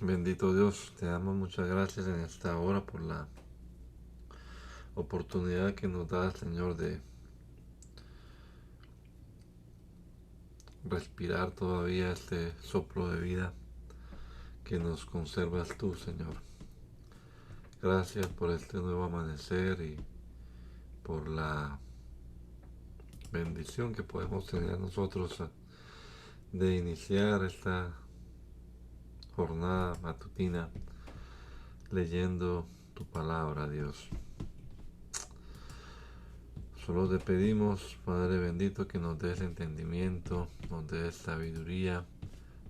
Bendito Dios, te damos muchas gracias en esta hora por la oportunidad que nos da, Señor, de respirar todavía este soplo de vida que nos conservas tú, Señor. Gracias por este nuevo amanecer y por la bendición que podemos tener nosotros de iniciar esta jornada matutina leyendo tu palabra, Dios. Solo te pedimos, Padre bendito, que nos des entendimiento, nos des sabiduría,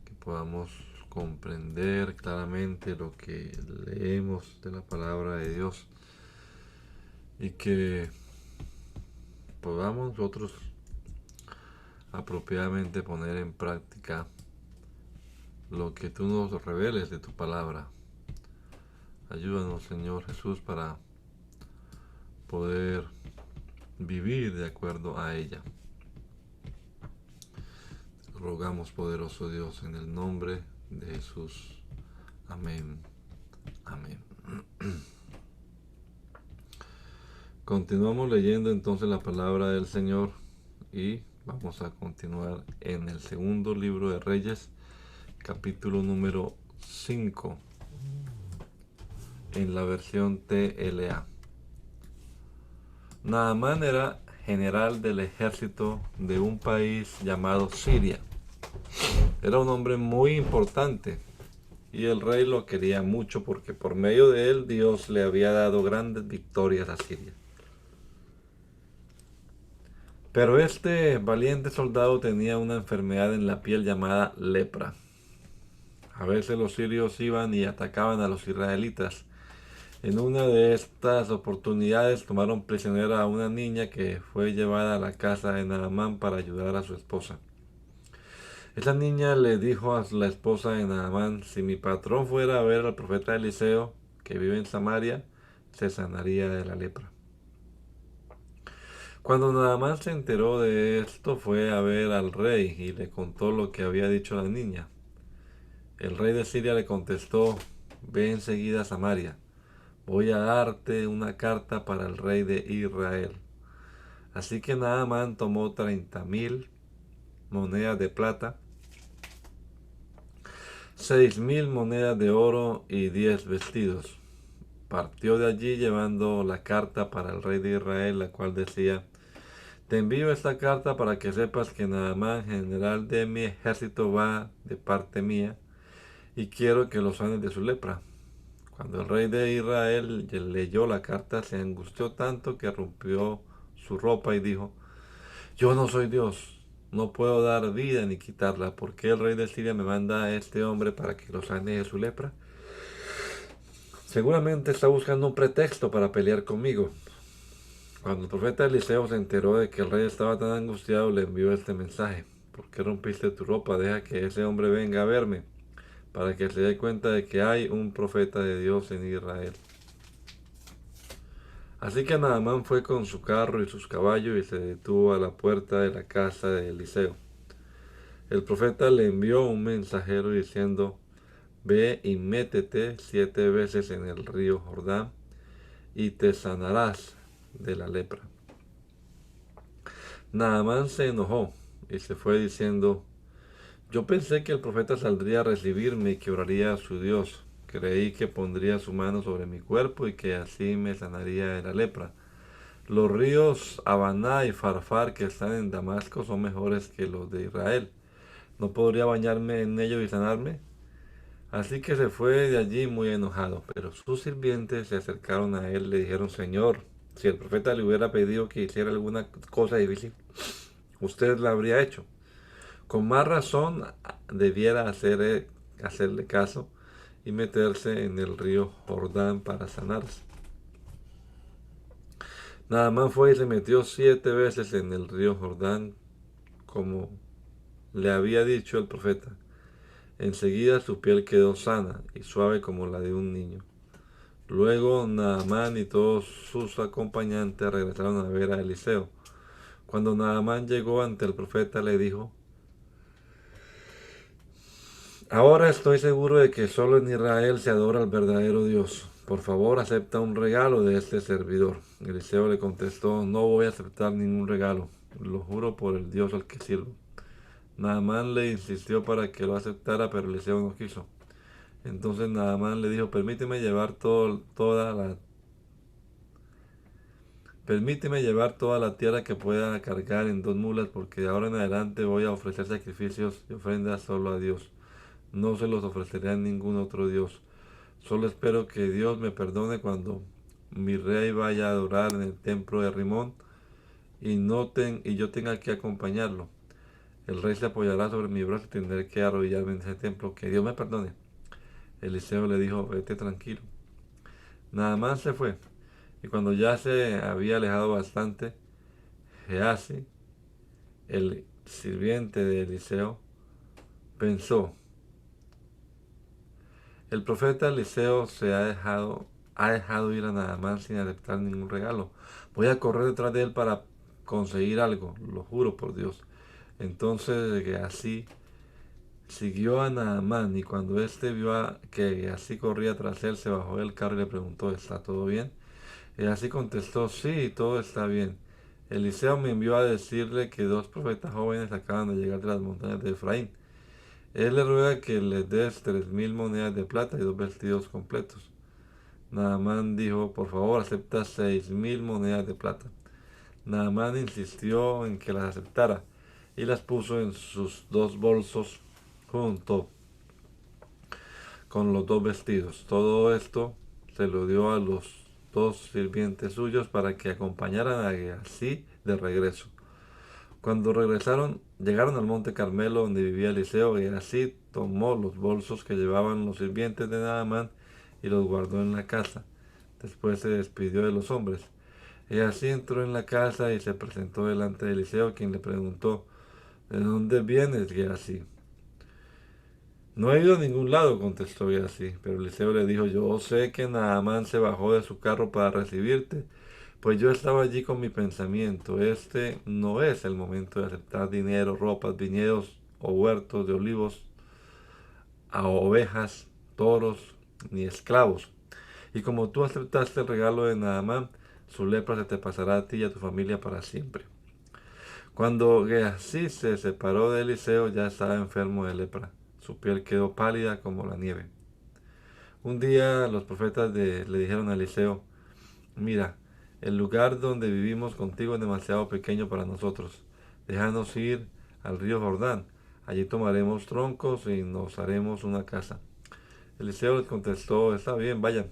que podamos comprender claramente lo que leemos de la palabra de Dios y que podamos nosotros apropiadamente poner en práctica lo que tú nos reveles de tu palabra. Ayúdanos, Señor Jesús, para poder vivir de acuerdo a ella. Rogamos, poderoso Dios, en el nombre de Jesús. Amén. Amén. Continuamos leyendo entonces la palabra del Señor y vamos a continuar en el segundo libro de Reyes, capítulo número 5, en la versión TLA. Naamán era general del ejército de un país llamado Siria. Era un hombre muy importante y el rey lo quería mucho porque por medio de él Dios le había dado grandes victorias a Siria. Pero este valiente soldado tenía una enfermedad en la piel llamada lepra. A veces los sirios iban y atacaban a los israelitas. En una de estas oportunidades tomaron prisionera a una niña que fue llevada a la casa de Naamán para ayudar a su esposa. Esa niña le dijo a la esposa de Naamán: si mi patrón fuera a ver al profeta Eliseo, que vive en Samaria, se sanaría de la lepra. Cuando Naamán se enteró de esto, fue a ver al rey y le contó lo que había dicho la niña. El rey de Siria le contestó: ve enseguida a Samaria. Voy a darte una carta para el rey de Israel. Así que Naamán tomó 30,000 monedas de plata, 6,000 monedas de oro y 10 vestidos. Partió de allí llevando la carta para el rey de Israel, la cual decía: te envío esta carta para que sepas que Naamán, general de mi ejército, va de parte mía y quiero que lo sanes de su lepra. Cuando el rey de Israel leyó la carta, se angustió tanto que rompió su ropa y dijo: yo no soy Dios, no puedo dar vida ni quitarla. ¿Por qué el rey de Siria me manda a este hombre para que lo sane de su lepra? Seguramente está buscando un pretexto para pelear conmigo. Cuando el profeta Eliseo se enteró de que el rey estaba tan angustiado, le envió este mensaje: ¿por qué rompiste tu ropa? Deja que ese hombre venga a verme, para que se dé cuenta de que hay un profeta de Dios en Israel. Así que Naamán fue con su carro y sus caballos y se detuvo a la puerta de la casa de Eliseo. El profeta le envió un mensajero diciendo: ve y métete 7 veces en el río Jordán y te sanarás de la lepra. Naamán se enojó y se fue diciendo: yo pensé que el profeta saldría a recibirme y que oraría a su Dios. Creí que pondría su mano sobre mi cuerpo y que así me sanaría de la lepra. Los ríos Habaná y Farfar que están en Damasco son mejores que los de Israel. ¿No podría bañarme en ellos y sanarme? Así que se fue de allí muy enojado. Pero sus sirvientes se acercaron a él y le dijeron: Señor, si el profeta le hubiera pedido que hiciera alguna cosa difícil, usted la habría hecho. Con más razón debiera hacerle caso y meterse en el río Jordán para sanarse. Naamán fue y se metió 7 veces en el río Jordán, como le había dicho el profeta. Enseguida su piel quedó sana y suave como la de un niño. Luego Naamán y todos sus acompañantes regresaron a ver a Eliseo. Cuando Naamán llegó ante el profeta, le dijo: Ahora estoy seguro de que solo en Israel se adora al verdadero Dios. Por favor, acepta un regalo de este servidor. Eliseo le contestó, no voy a aceptar ningún regalo. Lo juro por el Dios al que sirvo. Naamán le insistió para que lo aceptara, pero Eliseo no quiso. Entonces Naamán le dijo, permíteme llevar toda la tierra que pueda cargar en 2 mulas, porque de ahora en adelante voy a ofrecer sacrificios y ofrendas solo a Dios. No se los ofreceré a ningún otro Dios. Solo espero que Dios me perdone cuando mi rey vaya a adorar en el templo de Rimón y yo tenga que acompañarlo. El rey se apoyará sobre mi brazo y tendré que arrodillarme en ese templo. Que Dios me perdone. Eliseo le dijo, vete tranquilo. Nada más se fue. Y cuando ya se había alejado bastante, Gehazi, el sirviente de Eliseo, pensó, el profeta Eliseo ha dejado ir a Naamán sin aceptar ningún regalo. Voy a correr detrás de él para conseguir algo, lo juro por Dios. Entonces Gehazi siguió a Naamán y cuando éste que así corría tras él, se bajó del carro y le preguntó, ¿está todo bien? Y así contestó, sí, todo está bien. Eliseo me envió a decirle que 2 profetas jóvenes acaban de llegar de las montañas de Efraín. Él le ruega que les des 3.000 monedas de plata y 2 vestidos completos. Naamán dijo, por favor, acepta 6.000 monedas de plata. Naamán insistió en que las aceptara y las puso en sus 2 bolsos junto con los 2 vestidos. Todo esto se lo dio a los 2 sirvientes suyos para que acompañaran a Gehazi de regreso. Cuando llegaron al monte Carmelo donde vivía Eliseo, Gehazi tomó los bolsos que llevaban los sirvientes de Naamán y los guardó en la casa. Después se despidió de los hombres. Gehazi entró en la casa y se presentó delante de Eliseo, quien le preguntó, ¿de dónde vienes, Gehazi? No he ido a ningún lado, contestó Gehazi, pero Eliseo le dijo, yo sé que Naamán se bajó de su carro para recibirte, pues yo estaba allí con mi pensamiento. Este no es el momento de aceptar dinero, ropas, viñedos o huertos de olivos a ovejas, toros ni esclavos. Y como tú aceptaste el regalo de Naamán, su lepra se te pasará a ti y a tu familia para siempre. Cuando Gehazi se separó de Eliseo, ya estaba enfermo de lepra. Su piel quedó pálida como la nieve. Un día los profetas le dijeron a Eliseo, mira, el lugar donde vivimos contigo es demasiado pequeño para nosotros. Déjanos ir al río Jordán. Allí tomaremos troncos y nos haremos una casa. Eliseo les contestó, está bien, vayan.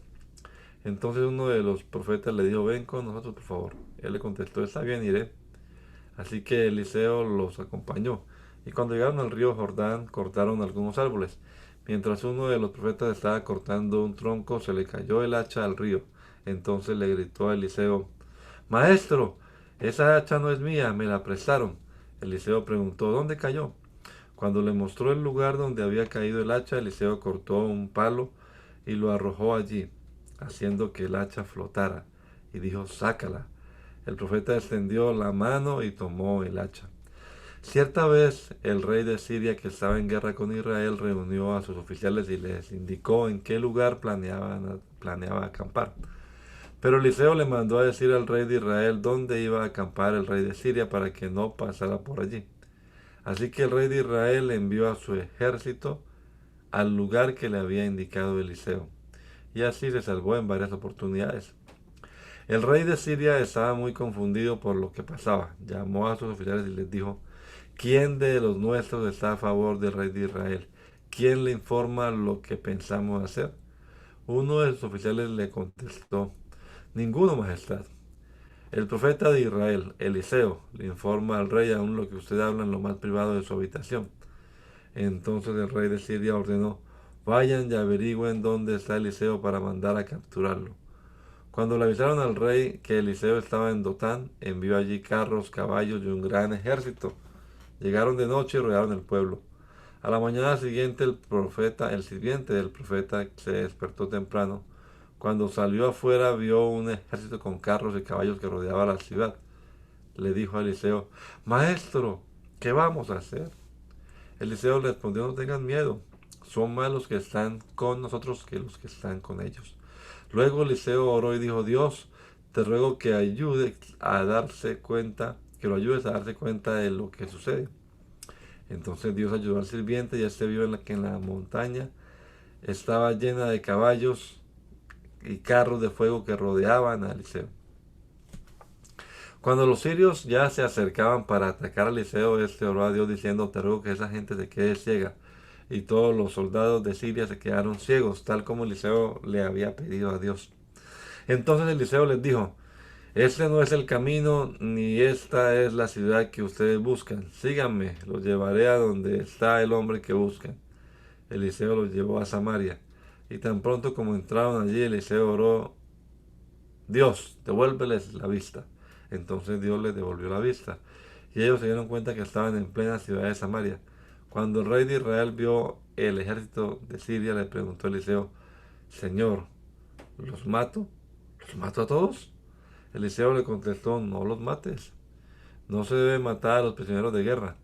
Entonces uno de los profetas le dijo, ven con nosotros, por favor. Él le contestó, está bien, iré. Así que Eliseo los acompañó. Y cuando llegaron al río Jordán, cortaron algunos árboles. Mientras uno de los profetas estaba cortando un tronco, se le cayó el hacha al río. Entonces le gritó a Eliseo, Maestro, esa hacha no es mía, me la prestaron. Eliseo preguntó, ¿dónde cayó? Cuando le mostró el lugar donde había caído el hacha, Eliseo cortó un palo y lo arrojó allí, haciendo que el hacha flotara, y dijo, sácala. El profeta extendió la mano y tomó el hacha. Cierta vez el rey de Siria, que estaba en guerra con Israel, reunió a sus oficiales y les indicó en qué lugar planeaba acampar. Pero Eliseo le mandó a decir al rey de Israel dónde iba a acampar el rey de Siria para que no pasara por allí. Así que el rey de Israel envió a su ejército al lugar que le había indicado Eliseo. Y así se salvó en varias oportunidades. El rey de Siria estaba muy confundido por lo que pasaba. Llamó a sus oficiales y les dijo, ¿quién de los nuestros está a favor del rey de Israel? ¿Quién le informa lo que pensamos hacer? Uno de sus oficiales le contestó, ninguno, majestad. El profeta de Israel, Eliseo, le informa al rey aún lo que usted habla en lo más privado de su habitación. Entonces el rey de Siria ordenó, vayan y averigüen dónde está Eliseo para mandar a capturarlo. Cuando le avisaron al rey que Eliseo estaba en Dotán, envió allí carros, caballos y un gran ejército. Llegaron de noche y rodearon el pueblo. A la mañana siguiente el sirviente del profeta, se despertó temprano. Cuando salió afuera vio un ejército con carros y caballos que rodeaba la ciudad. Le dijo a Eliseo, Maestro, ¿qué vamos a hacer? Eliseo le respondió, no tengan miedo, son más los que están con nosotros que los que están con ellos. Luego Eliseo oró y dijo, Dios, te ruego que ayude a darse cuenta, que lo ayudes a darse cuenta de lo que sucede. Entonces Dios ayudó al sirviente y este vio que en la montaña estaba llena de caballos y carros de fuego que rodeaban a Eliseo. Cuando los sirios ya se acercaban para atacar a Eliseo, este oró a Dios diciendo, te ruego que esa gente se quede ciega. Y todos los soldados de Siria se quedaron ciegos, tal como Eliseo le había pedido a Dios. Entonces Eliseo les dijo, este no es el camino, ni esta es la ciudad que ustedes buscan. Síganme, los llevaré a donde está el hombre que buscan. Eliseo los llevó a Samaria. Y tan pronto como entraron allí, Eliseo oró, Dios, devuélveles la vista. Entonces Dios les devolvió la vista. Y ellos se dieron cuenta que estaban en plena ciudad de Samaria. Cuando el rey de Israel vio el ejército de Siria, le preguntó a Eliseo, Señor, ¿los mato? ¿Los mato a todos? Eliseo le contestó, no los mates. No se debe matar a los prisioneros de guerra.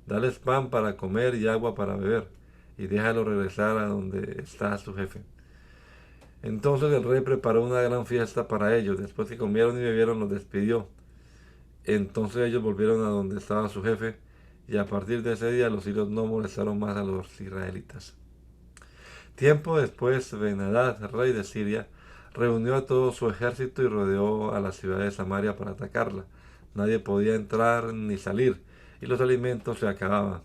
Dales pan para comer y agua para beber. Y déjalo regresar a donde está su jefe. Entonces el rey preparó una gran fiesta para ellos. Después que comieron y bebieron, los despidió. Entonces ellos volvieron a donde estaba su jefe. Y a partir de ese día los sirios no molestaron más a los israelitas. Tiempo después, Ben-Hadad, rey de Siria, reunió a todo su ejército y rodeó a la ciudad de Samaria para atacarla. Nadie podía entrar ni salir, y los alimentos se acababan.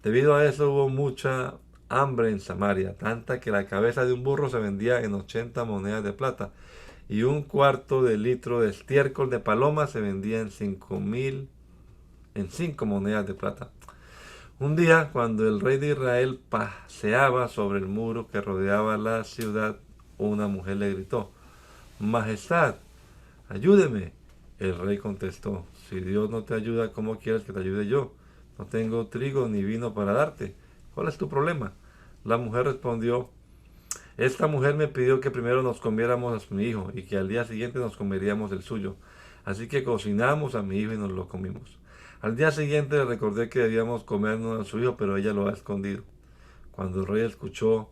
Debido a eso hubo mucha hambre en Samaria, tanta que la cabeza de un burro se vendía en 80 monedas de plata, y un cuarto de litro de estiércol de paloma se vendía en 5 monedas de plata. Un día, cuando el rey de Israel paseaba sobre el muro que rodeaba la ciudad, una mujer le gritó, Majestad, ayúdeme. El rey contestó, si Dios no te ayuda, ¿cómo quieres que te ayude yo? No tengo trigo ni vino para darte. ¿Cuál es tu problema? La mujer respondió, esta mujer me pidió que primero nos comiéramos a mi hijo y que al día siguiente nos comeríamos el suyo. Así que cocinamos a mi hijo y nos lo comimos. Al día siguiente le recordé que debíamos comernos a su hijo, pero ella lo ha escondido. Cuando el rey escuchó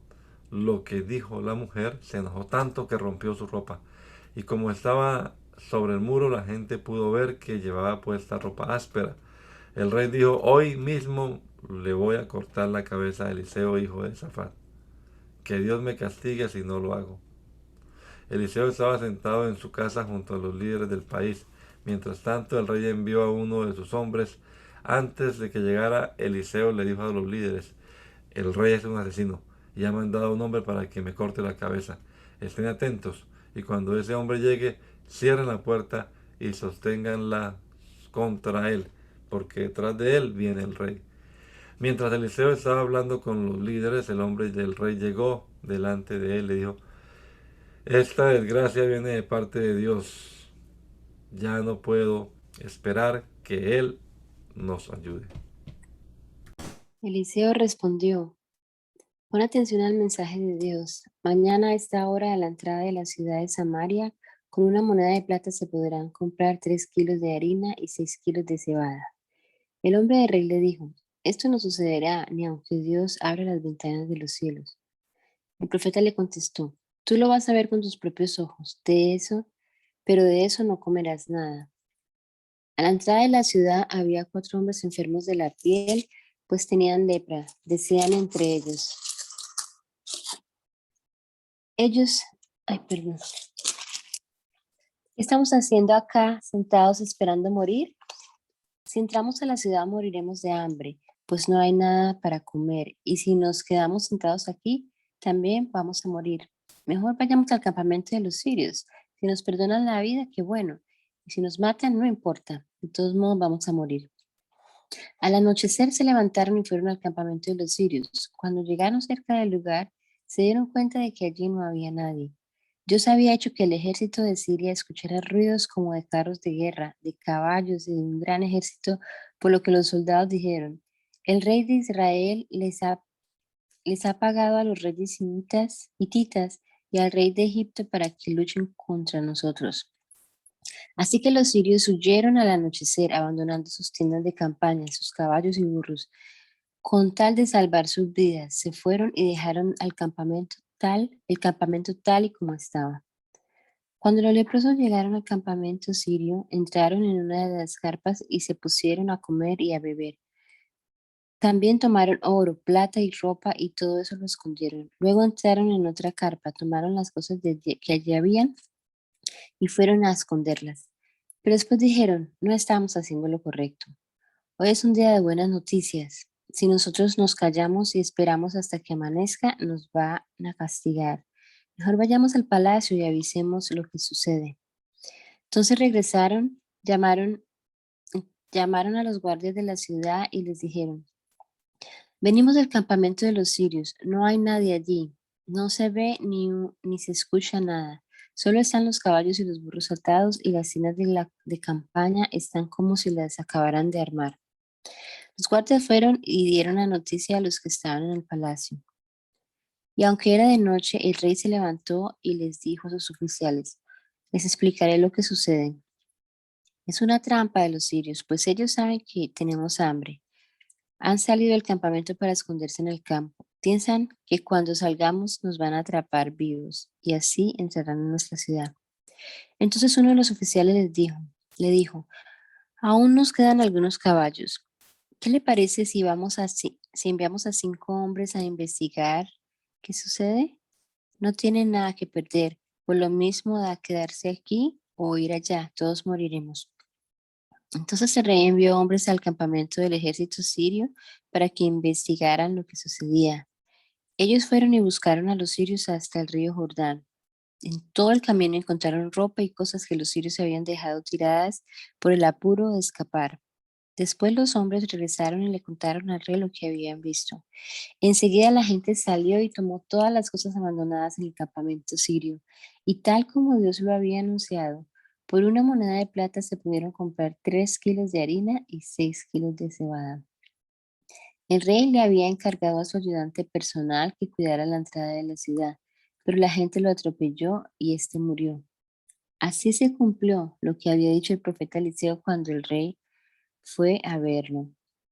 lo que dijo la mujer, se enojó tanto que rompió su ropa. Y como estaba sobre el muro, la gente pudo ver que llevaba puesta ropa áspera. El rey dijo, hoy mismo le voy a cortar la cabeza a Eliseo, hijo de Safat. Que Dios me castigue si no lo hago. Eliseo estaba sentado en su casa junto a los líderes del país. Mientras tanto, el rey envió a uno de sus hombres. Antes de que llegara, Eliseo le dijo a los líderes, el rey es un asesino y ha mandado a un hombre para que me corte la cabeza. Estén atentos y cuando ese hombre llegue, cierren la puerta y sosténganla contra él, porque detrás de él viene el rey. Mientras Eliseo estaba hablando con los líderes, el hombre del rey llegó delante de él y le dijo, esta desgracia viene de parte de Dios. Ya no puedo esperar que Él nos ayude. Eliseo respondió, pon atención al mensaje de Dios. Mañana a esta hora a la entrada de la ciudad de Samaria, con una moneda de plata se podrán comprar 3 kilos de harina y 6 kilos de cebada. El hombre del rey le dijo, esto no sucederá ni aunque Dios abra las ventanas de los cielos. El profeta le contestó, tú lo vas a ver con tus propios ojos, pero de eso no comerás nada. A la entrada de la ciudad había 4 hombres enfermos de la piel, pues tenían lepra. Decían entre ellos, ay, perdón, ¿qué estamos haciendo acá sentados esperando morir? Si entramos a la ciudad moriremos de hambre, pues no hay nada para comer, y si nos quedamos sentados aquí, también vamos a morir. Mejor vayamos al campamento de los sirios. Si nos perdonan la vida, qué bueno. Y si nos matan, no importa. De todos modos, vamos a morir. Al anochecer se levantaron y fueron al campamento de los sirios. Cuando llegaron cerca del lugar, se dieron cuenta de que allí no había nadie. Dios había hecho que el ejército de Siria escuchara ruidos como de carros de guerra, de caballos y de un gran ejército, por lo que los soldados dijeron, el rey de Israel les ha pagado a los reyes hititas y al rey de Egipto para que luchen contra nosotros. Así que los sirios huyeron al anochecer, abandonando sus tiendas de campaña, sus caballos y burros. Con tal de salvar sus vidas, se fueron y dejaron el campamento tal y como estaba. Cuando los leprosos llegaron al campamento sirio, entraron en una de las carpas y se pusieron a comer y a beber. También tomaron oro, plata y ropa y todo eso lo escondieron. Luego entraron en otra carpa, tomaron las cosas que allí habían y fueron a esconderlas. Pero después dijeron, no estamos haciendo lo correcto. Hoy es un día de buenas noticias. Si nosotros nos callamos y esperamos hasta que amanezca, nos van a castigar. Mejor vayamos al palacio y avisemos lo que sucede. Entonces regresaron, llamaron a los guardias de la ciudad y les dijeron, venimos del campamento de los sirios, no hay nadie allí, no se ve ni se escucha nada, solo están los caballos y los burros atados y las tiendas de campaña están como si las acabaran de armar. Los guardias fueron y dieron la noticia a los que estaban en el palacio. Y aunque era de noche, el rey se levantó y les dijo a sus oficiales, les explicaré lo que sucede. Es una trampa de los sirios, pues ellos saben que tenemos hambre. Han salido del campamento para esconderse en el campo. Piensan que cuando salgamos nos van a atrapar vivos y así entrarán en nuestra ciudad. Entonces uno de los oficiales le dijo, aún nos quedan algunos caballos. ¿Qué le parece si enviamos a 5 hombres a investigar qué sucede? No tienen nada que perder, por lo mismo da quedarse aquí o ir allá, todos moriremos. Entonces el rey envió hombres al campamento del ejército sirio para que investigaran lo que sucedía. Ellos fueron y buscaron a los sirios hasta el río Jordán. En todo el camino encontraron ropa y cosas que los sirios habían dejado tiradas por el apuro de escapar. Después los hombres regresaron y le contaron al rey lo que habían visto. Enseguida la gente salió y tomó todas las cosas abandonadas en el campamento sirio, y tal como Dios lo había anunciado, por una moneda de plata se pudieron comprar 3 kilos de harina y 6 kilos de cebada. El rey le había encargado a su ayudante personal que cuidara la entrada de la ciudad, pero la gente lo atropelló y éste murió. Así se cumplió lo que había dicho el profeta Eliseo cuando el rey fue a verlo.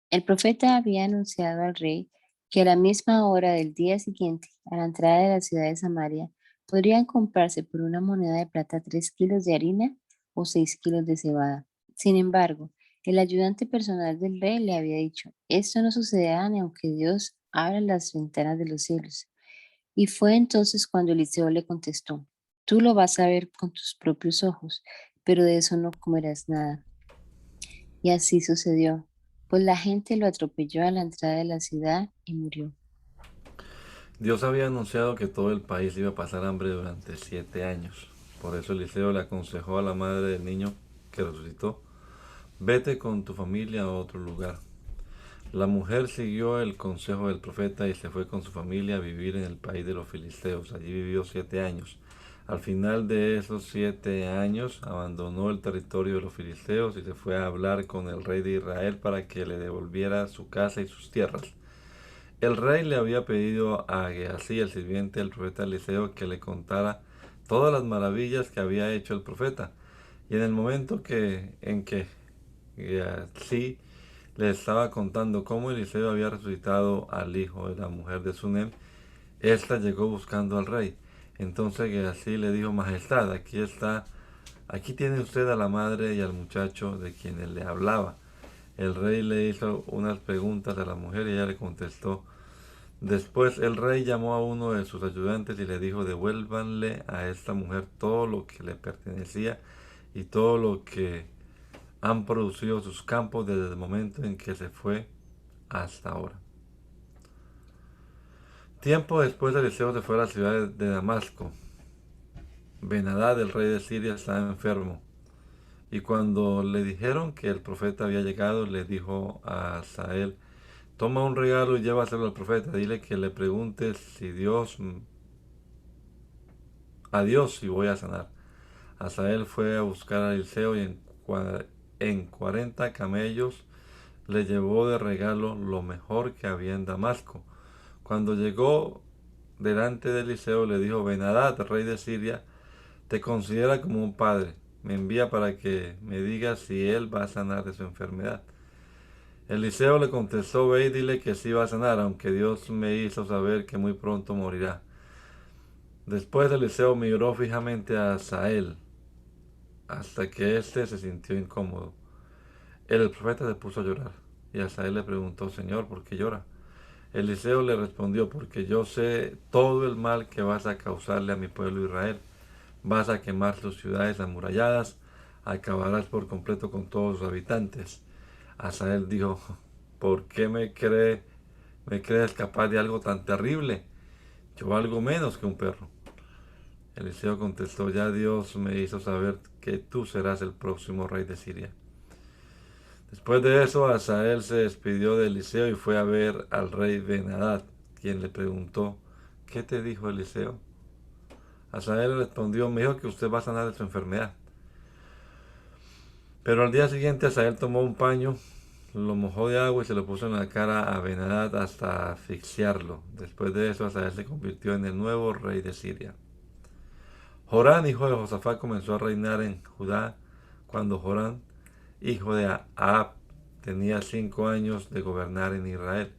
El profeta había anunciado al rey que a la misma hora del día siguiente, a la entrada de la ciudad de Samaria, podrían comprarse por una moneda de plata 3 kilos de harina o 6 kilos de cebada. Sin embargo, el ayudante personal del rey le había dicho, esto no sucederá ni aunque Dios abra las ventanas de los cielos. Y fue entonces cuando Eliseo le contestó, tú lo vas a ver con tus propios ojos, pero de eso no comerás nada. Y así sucedió, pues la gente lo atropelló a la entrada de la ciudad y murió. Dios había anunciado que todo el país iba a pasar hambre durante 7 años. Por eso Eliseo le aconsejó a la madre del niño que resucitó, vete con tu familia a otro lugar. La mujer siguió el consejo del profeta y se fue con su familia a vivir en el país de los filisteos. Allí vivió 7 años. Al final de esos 7 años abandonó el territorio de los filisteos y se fue a hablar con el rey de Israel para que le devolviera su casa y sus tierras. El rey le había pedido a Gehazi, el sirviente del profeta Eliseo, que le contara todas las maravillas que había hecho el profeta. Y en el momento en que Gehazi le estaba contando cómo Eliseo había resucitado al hijo de la mujer de Sunem, ésta llegó buscando al rey. Entonces Gehazi le dijo, Majestad, aquí está, aquí tiene usted a la madre y al muchacho de quienes le hablaba. El rey le hizo unas preguntas a la mujer y ella le contestó. Después el rey llamó a uno de sus ayudantes y le dijo, devuélvanle a esta mujer todo lo que le pertenecía y todo lo que han producido sus campos desde el momento en que se fue hasta ahora. Tiempo después Eliseo se fue a la ciudad de Damasco. Ben-Hadad, el rey de Siria, estaba enfermo. Y cuando le dijeron que el profeta había llegado, le dijo a Asael, toma un regalo y llévaselo al profeta. Dile que le pregunte a Dios si voy a sanar. Asael fue a buscar a Eliseo y en 40 camellos le llevó de regalo lo mejor que había en Damasco. Cuando llegó delante de Eliseo le dijo, Ben-Hadad, rey de Siria, te considera como un padre. Me envía para que me digas si él va a sanar de su enfermedad. Eliseo le contestó, ve y dile que sí va a sanar, aunque Dios me hizo saber que muy pronto morirá. Después Eliseo miró fijamente a Asael, hasta que éste se sintió incómodo. El profeta se puso a llorar, y Asael le preguntó, Señor, ¿por qué llora? Eliseo le respondió, porque yo sé todo el mal que vas a causarle a mi pueblo Israel. Vas a quemar sus ciudades amuralladas, acabarás por completo con todos sus habitantes. Asael dijo, ¿por qué me crees capaz de algo tan terrible? Yo valgo menos que un perro. Eliseo contestó, ya Dios me hizo saber que tú serás el próximo rey de Siria. Después de eso, Asael se despidió de Eliseo y fue a ver al rey Ben-Hadad, quien le preguntó, ¿qué te dijo Eliseo? Asael respondió, me dijo que usted va a sanar de su enfermedad. Pero al día siguiente Asael tomó un paño, lo mojó de agua y se lo puso en la cara a Ben-Hadad hasta asfixiarlo. Después de eso, Asael se convirtió en el nuevo rey de Siria. Jorán, hijo de Josafat, comenzó a reinar en Judá cuando Jorán, hijo de Ahab, tenía 5 años de gobernar en Israel.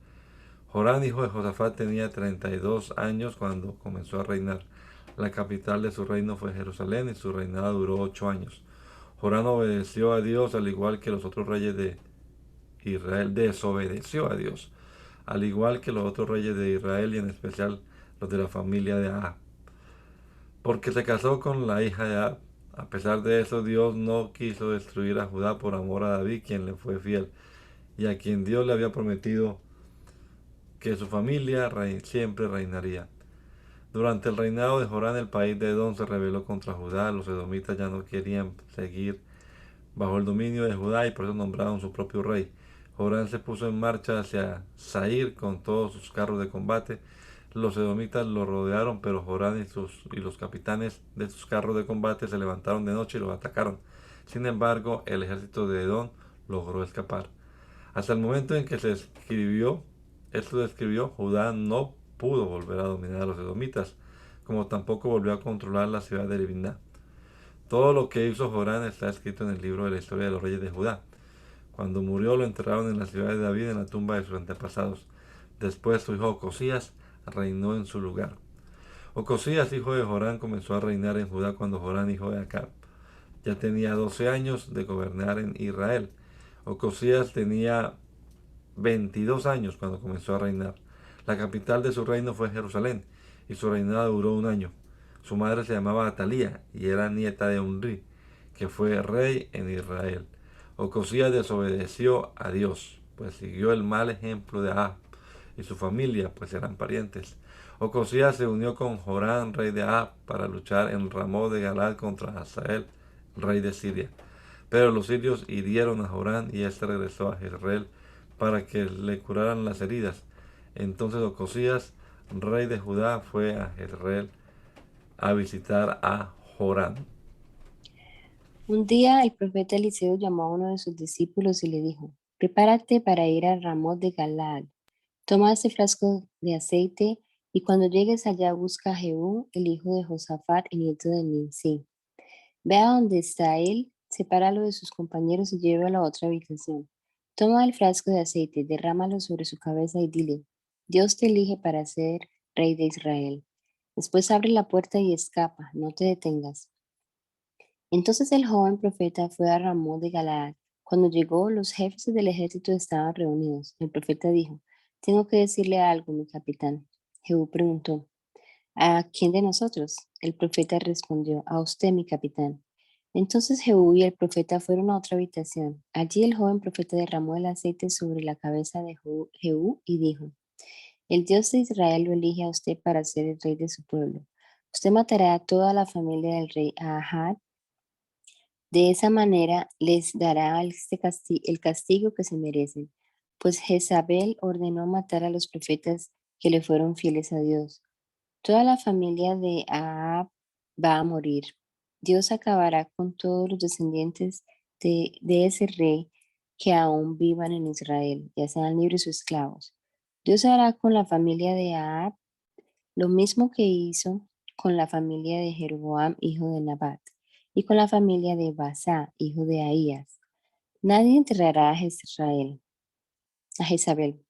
Jorán, hijo de Josafat, tenía 32 años cuando comenzó a reinar. La capital de su reino fue Jerusalén y su reinado duró 8 años. Jorán obedeció a Dios al igual que los otros reyes de Israel. Desobedeció a Dios al igual que los otros reyes de Israel y en especial los de la familia de Ahab, porque se casó con la hija de Ahab. A pesar de eso, Dios no quiso destruir a Judá por amor a David, quien le fue fiel, y a quien Dios le había prometido que su familia siempre reinaría. Durante el reinado de Jorán, el país de Edom se rebeló contra Judá. Los edomitas ya no querían seguir bajo el dominio de Judá y por eso nombraron su propio rey. Jorán se puso en marcha hacia Zair con todos sus carros de combate. Los edomitas lo rodearon, pero Jorán y los capitanes de sus carros de combate se levantaron de noche y los atacaron. Sin embargo, el ejército de Edom logró escapar. Hasta el momento en que esto describió, Judá no pudo volver a dominar a los edomitas, como tampoco volvió a controlar la ciudad de Libná. Todo lo que hizo Jorán está escrito en el libro de la historia de los reyes de Judá. Cuando murió lo enterraron en la ciudad de David en la tumba de sus antepasados. Después su hijo Ocosías reinó en su lugar. Ocosías, hijo de Jorán, comenzó a reinar en Judá cuando Jorán, hijo de Acab, ya tenía 12 años de gobernar en Israel. Ocosías tenía 22 años cuando comenzó a reinar. La capital de su reino fue Jerusalén y su reinado duró 1 año. Su madre se llamaba Atalía y era nieta de Unri, que fue rey en Israel. Ocosías desobedeció a Dios, pues siguió el mal ejemplo de Ahab y su familia, pues eran parientes. Ocosías se unió con Jorán, rey de Ahab, para luchar en Ramón de Galad contra Hazael, rey de Siria. Pero los sirios hirieron a Jorán y éste regresó a Jezreel para que le curaran las heridas. Entonces Ocosías, rey de Judá, fue a Jezreel a visitar a Jorán. Un día el profeta Eliseo llamó a uno de sus discípulos y le dijo, prepárate para ir a Ramot de Galaad. Toma este frasco de aceite y cuando llegues allá busca a Jehú, el hijo de Josafat, el nieto de Nimsi. Ve a donde está él, sepáralo de sus compañeros y llévalo a otra habitación. Toma el frasco de aceite, derrámalo sobre su cabeza y dile, Dios te elige para ser rey de Israel. Después abre la puerta y escapa, no te detengas. Entonces el joven profeta fue a Ramón de Galaad. Cuando llegó, los jefes del ejército estaban reunidos. El profeta dijo, tengo que decirle algo, mi capitán. Jehú preguntó, ¿a quién de nosotros? El profeta respondió, a usted, mi capitán. Entonces Jehú y el profeta fueron a otra habitación. Allí el joven profeta derramó el aceite sobre la cabeza de Jehú y dijo, el Dios de Israel lo elige a usted para ser el rey de su pueblo. Usted matará a toda la familia del rey Ahab. De esa manera les dará el castigo que se merecen, pues Jezabel ordenó matar a los profetas que le fueron fieles a Dios. Toda la familia de Ahab va a morir. Dios acabará con todos los descendientes de ese rey que aún vivan en Israel, ya sean libres o esclavos. Dios hará con la familia de Ahab lo mismo que hizo con la familia de Jeroboam, hijo de Nabat, y con la familia de Basá, hijo de Ahías. Nadie enterrará a Israel. a Jezabel,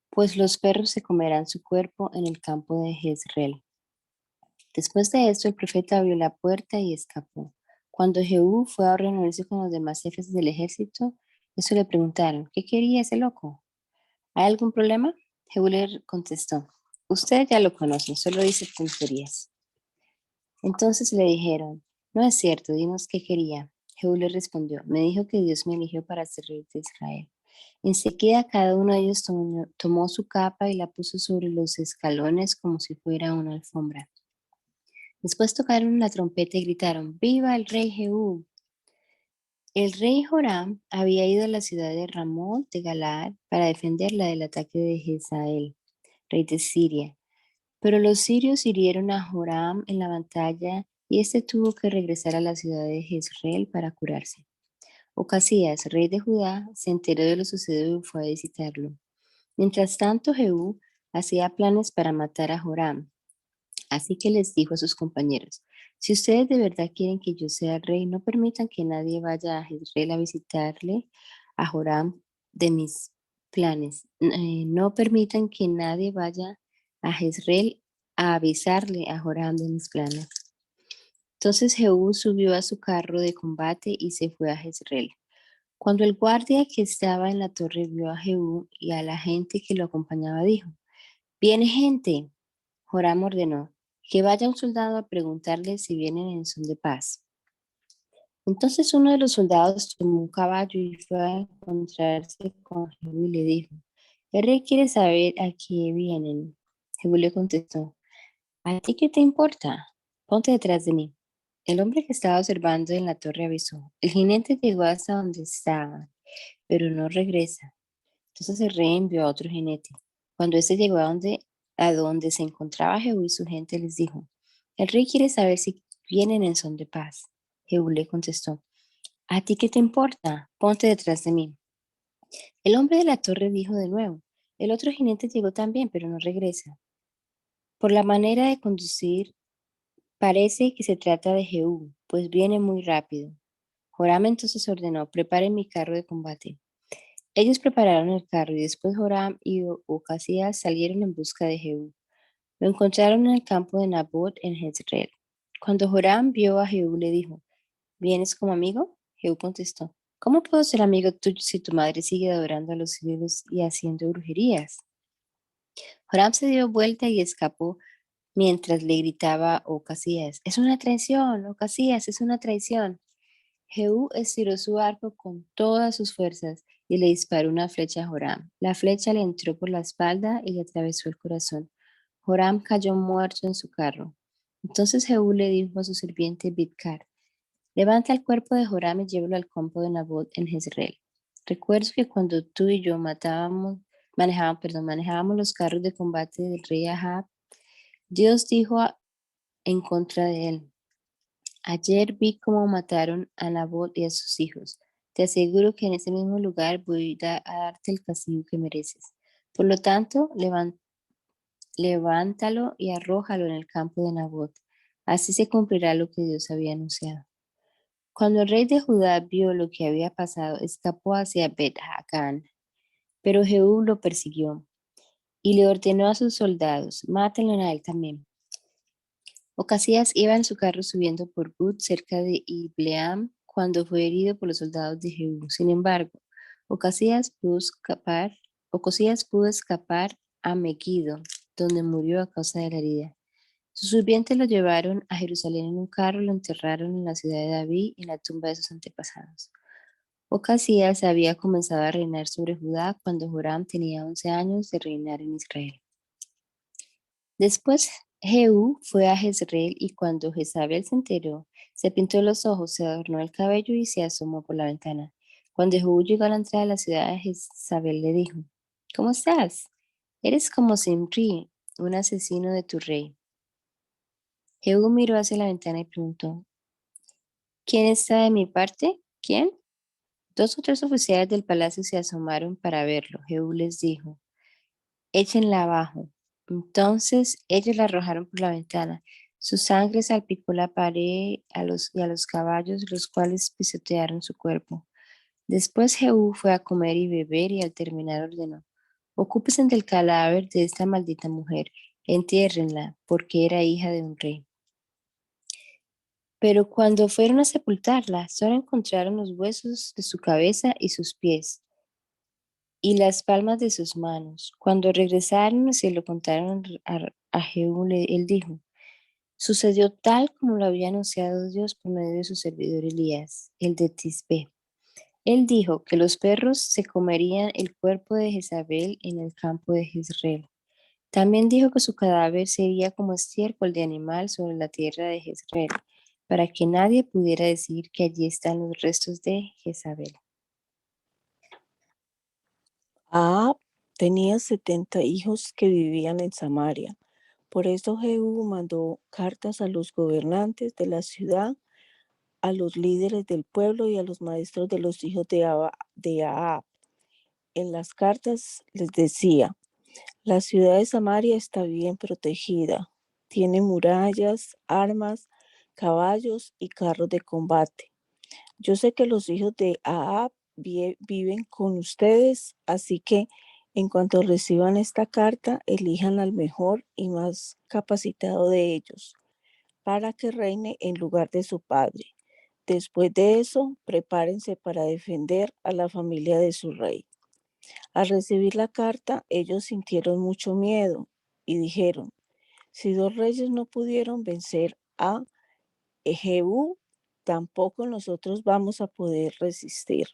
pues los perros se comerán su cuerpo en el campo de Jezreel. Después de esto, el profeta abrió la puerta y escapó. Cuando Jehú fue a reunirse con los demás jefes del ejército, eso le preguntaron, ¿qué quería ese loco? ¿Hay algún problema? Jehú le contestó, ustedes ya lo conocen, solo dice tonterías. Entonces le dijeron, no es cierto, dinos qué quería. Jehú le respondió, me dijo que Dios me eligió para ser rey de Israel. Enseguida cada uno de ellos tomó su capa y la puso sobre los escalones como si fuera una alfombra. Después tocaron la trompeta y gritaron, ¡Viva el rey Jehú! El rey Joram había ido a la ciudad de Ramón de Galaad para defenderla del ataque de Hazael, rey de Siria. Pero los sirios hirieron a Joram en la batalla y éste tuvo que regresar a la ciudad de Jezreel para curarse. Ocasías, rey de Judá, se enteró de lo sucedido y fue a visitarlo. Mientras tanto, Jehú hacía planes para matar a Joram. Así que les dijo a sus compañeros, si ustedes de verdad quieren que yo sea rey, no permitan que nadie vaya a Jezreel a visitarle a Joram de mis planes. No permitan que nadie vaya a Jezreel a avisarle a Joram de mis planes. Entonces Jehú subió a su carro de combate y se fue a Jezreel. Cuando el guardia que estaba en la torre vio a Jehú y a la gente que lo acompañaba, dijo, viene gente. Joram ordenó que vaya un soldado a preguntarle si vienen en son de paz. Entonces uno de los soldados tomó un caballo y fue a encontrarse con Jehú y le dijo, el rey quiere saber a qué vienen. Jehú le contestó, ¿a ti qué te importa? Ponte detrás de mí. El hombre que estaba observando en la torre avisó, el jinete llegó hasta donde estaba, pero no regresa. Entonces el rey envió a otro jinete. Cuando éste llegó a donde se encontraba Jehú y su gente, les dijo, el rey quiere saber si vienen en son de paz. Jehú le contestó, ¿a ti qué te importa? Ponte detrás de mí. El hombre de la torre dijo de nuevo, el otro jinete llegó también, pero no regresa. Por la manera de conducir, parece que se trata de Jehú, pues viene muy rápido. Joram entonces ordenó, preparen mi carro de combate. Ellos prepararon el carro y después Joram y Ocasías salieron en busca de Jehú. Lo encontraron en el campo de Nabot en Jezreel. Cuando Joram vio a Jehú, le dijo, ¿vienes como amigo? Jehú contestó, ¿cómo puedo ser amigo tuyo si tu madre sigue adorando a los ídolos y haciendo brujerías? Joram se dio vuelta y escapó mientras le gritaba a Ocasías, es una traición, Ocasías, es una traición. Jehú estiró su arco con todas sus fuerzas y le disparó una flecha a Joram. La flecha le entró por la espalda y le atravesó el corazón. Joram cayó muerto en su carro. Entonces Jehú le dijo a su sirviente Bidkar, levanta el cuerpo de Joram y llévalo al campo de Nabot en Jezreel. Recuerdo que cuando tú y yo manejábamos los carros de combate del rey Ahab, Dios dijo en contra de él, ayer vi cómo mataron a Nabot y a sus hijos. Te aseguro que en ese mismo lugar voy a darte el castigo que mereces. Por lo tanto, levántalo y arrójalo en el campo de Nabot. Así se cumplirá lo que Dios había anunciado. Cuando el rey de Judá vio lo que había pasado, escapó hacia Bet Hagan, pero Jehú lo persiguió y le ordenó a sus soldados, mátenlo a él también. Ocasías iba en su carro subiendo por Gut cerca de Ibleam cuando fue herido por los soldados de Jehú. Sin embargo, Ocasías pudo escapar, Ocasías pudo escapar a Megiddo, donde murió a causa de la herida. Sus sirvientes lo llevaron a Jerusalén en un carro y lo enterraron en la ciudad de David en la tumba de sus antepasados. Ocasías había comenzado a reinar sobre Judá cuando Joram tenía 11 años de reinar en Israel. Después Jehú fue a Jezreel y cuando Jezabel se enteró, se pintó los ojos, se adornó el cabello y se asomó por la ventana. Cuando Jehú llegó a la entrada de la ciudad, Jezabel le dijo, ¿cómo estás? Eres como Simri, un asesino de tu rey. Jehú miró hacia la ventana y preguntó, ¿quién está de mi parte? ¿Quién? Dos o tres oficiales del palacio se asomaron para verlo. Jehú les dijo, échenla abajo. Entonces ellos la arrojaron por la ventana. Su sangre salpicó la pared y a los caballos, los cuales pisotearon su cuerpo. Después Jehú fue a comer y beber y al terminar ordenó, ocúpense del cadáver de esta maldita mujer, entiérrenla, porque era hija de un rey. Pero cuando fueron a sepultarla, solo encontraron los huesos de su cabeza y sus pies, y las palmas de sus manos. Cuando regresaron y se lo contaron a Jehú, él dijo, sucedió tal como lo había anunciado Dios por medio de su servidor Elías, el de Tisbe. Él dijo que los perros se comerían el cuerpo de Jezabel en el campo de Jezreel. También dijo que su cadáver sería como estiércol de animal sobre la tierra de Jezreel, para que nadie pudiera decir que allí están los restos de Jezabel. Ahab tenía 70 hijos que vivían en Samaria. Por eso Jehú mandó cartas a los gobernantes de la ciudad, a los líderes del pueblo y a los maestros de los hijos de Ahab. En las cartas les decía, la ciudad de Samaria está bien protegida, tiene murallas, armas, caballos y carros de combate. Yo sé que los hijos de Ahab viven con ustedes, así que en cuanto reciban esta carta, elijan al mejor y más capacitado de ellos para que reine en lugar de su padre. Después de eso, prepárense para defender a la familia de su rey. Al recibir la carta, ellos sintieron mucho miedo y dijeron, si dos reyes no pudieron vencer a Jehú, tampoco nosotros vamos a poder resistir.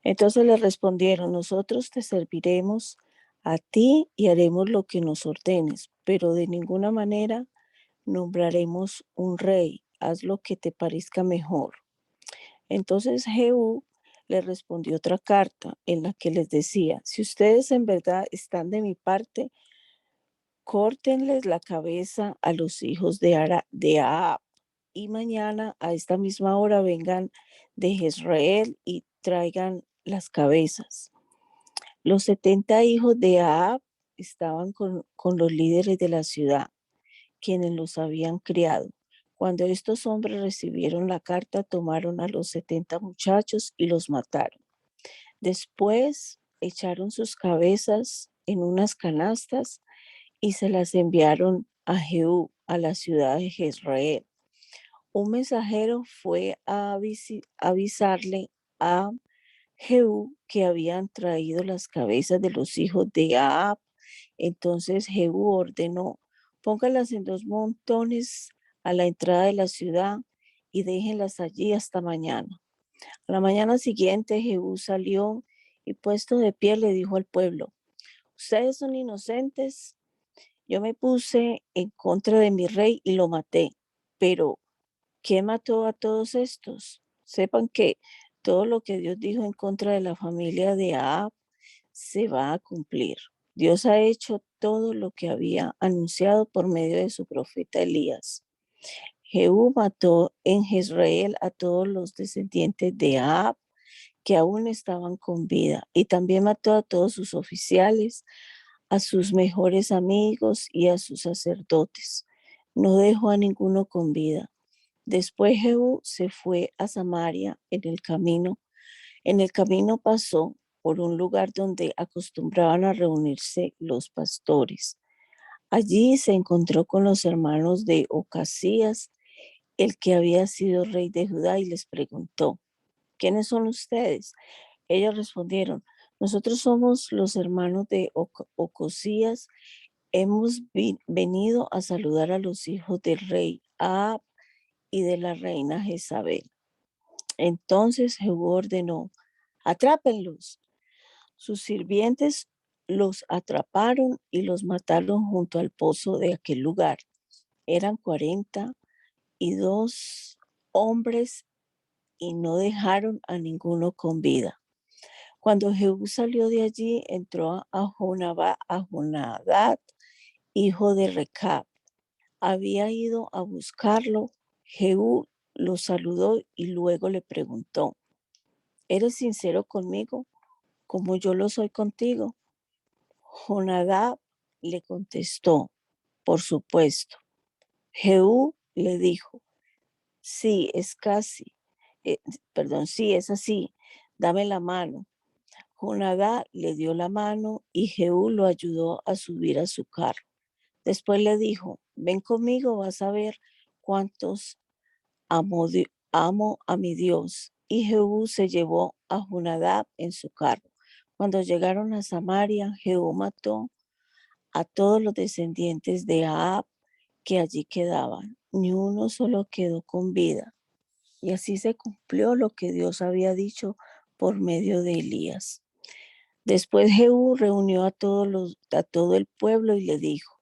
Entonces le respondieron, nosotros te serviremos a ti y haremos lo que nos ordenes, pero de ninguna manera nombraremos un rey. Haz lo que te parezca mejor. Entonces Jehú le respondió otra carta en la que les decía, si ustedes en verdad están de mi parte, córtenles la cabeza a los hijos de Ahab y mañana a esta misma hora vengan de Jezreel y traigan las cabezas. Los 70 hijos de Ahab estaban con los líderes de la ciudad, quienes los habían criado. Cuando estos hombres recibieron la carta, tomaron a los 70 muchachos y los mataron. Después echaron sus cabezas en unas canastas y se las enviaron a Jehú, a la ciudad de Jezreel. Un mensajero fue a avisarle a Jehú que habían traído las cabezas de los hijos de Ahab. Entonces Jehú ordenó, póngalas en 2 montones a la entrada de la ciudad y déjenlas allí hasta mañana. A la mañana siguiente Jehú salió y puesto de pie le dijo al pueblo, ustedes son inocentes, yo me puse en contra de mi rey y lo maté, pero ¿quién mató a todos estos? Sepan que todo lo que Dios dijo en contra de la familia de Ahab se va a cumplir. Dios ha hecho todo lo que había anunciado por medio de su profeta Elías. Jehú mató en Jezreel a todos los descendientes de Ahab que aún estaban con vida y también mató a todos sus oficiales, a sus mejores amigos y a sus sacerdotes. No dejó a ninguno con vida. Después Jehú se fue a Samaria en el camino. En el camino pasó por un lugar donde acostumbraban a reunirse los pastores. Allí se encontró con los hermanos de Ocasías, el que había sido rey de Judá, y les preguntó, ¿quiénes son ustedes? Ellos respondieron, nosotros somos los hermanos de Ocosías, hemos venido a saludar a los hijos del rey Ahab y de la reina Jezabel. Entonces Jehú ordenó, atrápenlos. Sus sirvientes los atraparon y los mataron junto al pozo de aquel lugar. Eran 42 hombres y no dejaron a ninguno con vida. Cuando Jehú salió de allí, entró a Jonadab, hijo de Recab. Había ido a buscarlo. Jehú lo saludó y luego le preguntó, ¿eres sincero conmigo como yo lo soy contigo? Jonadab le contestó, por supuesto. Jehú le dijo, sí, sí, es así. dame la mano. Jonadab le dio la mano y Jehú lo ayudó a subir a su carro. Después le dijo, ven conmigo, vas a ver cuántos amo a mi Dios. Y Jehú se llevó a Jonadab en su carro. Cuando llegaron a Samaria, Jehú mató a todos los descendientes de Ahab que allí quedaban. Ni uno solo quedó con vida. Y así se cumplió lo que Dios había dicho por medio de Elías. Después Jehú reunió a todo el pueblo y le dijo,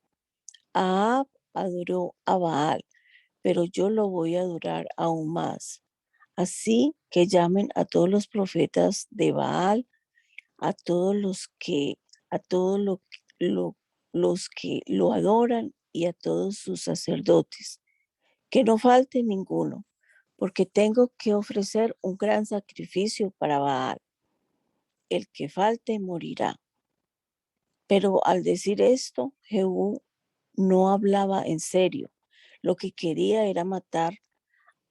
Ahab adoró a Baal, pero yo lo voy a adorar aún más. Así que llamen a todos los profetas de Baal, a todos a todos los que lo adoran y a todos sus sacerdotes, que no falte ninguno, porque tengo que ofrecer un gran sacrificio para Baal. El que falte morirá. Pero al decir esto, Jehú no hablaba en serio. Lo que quería era matar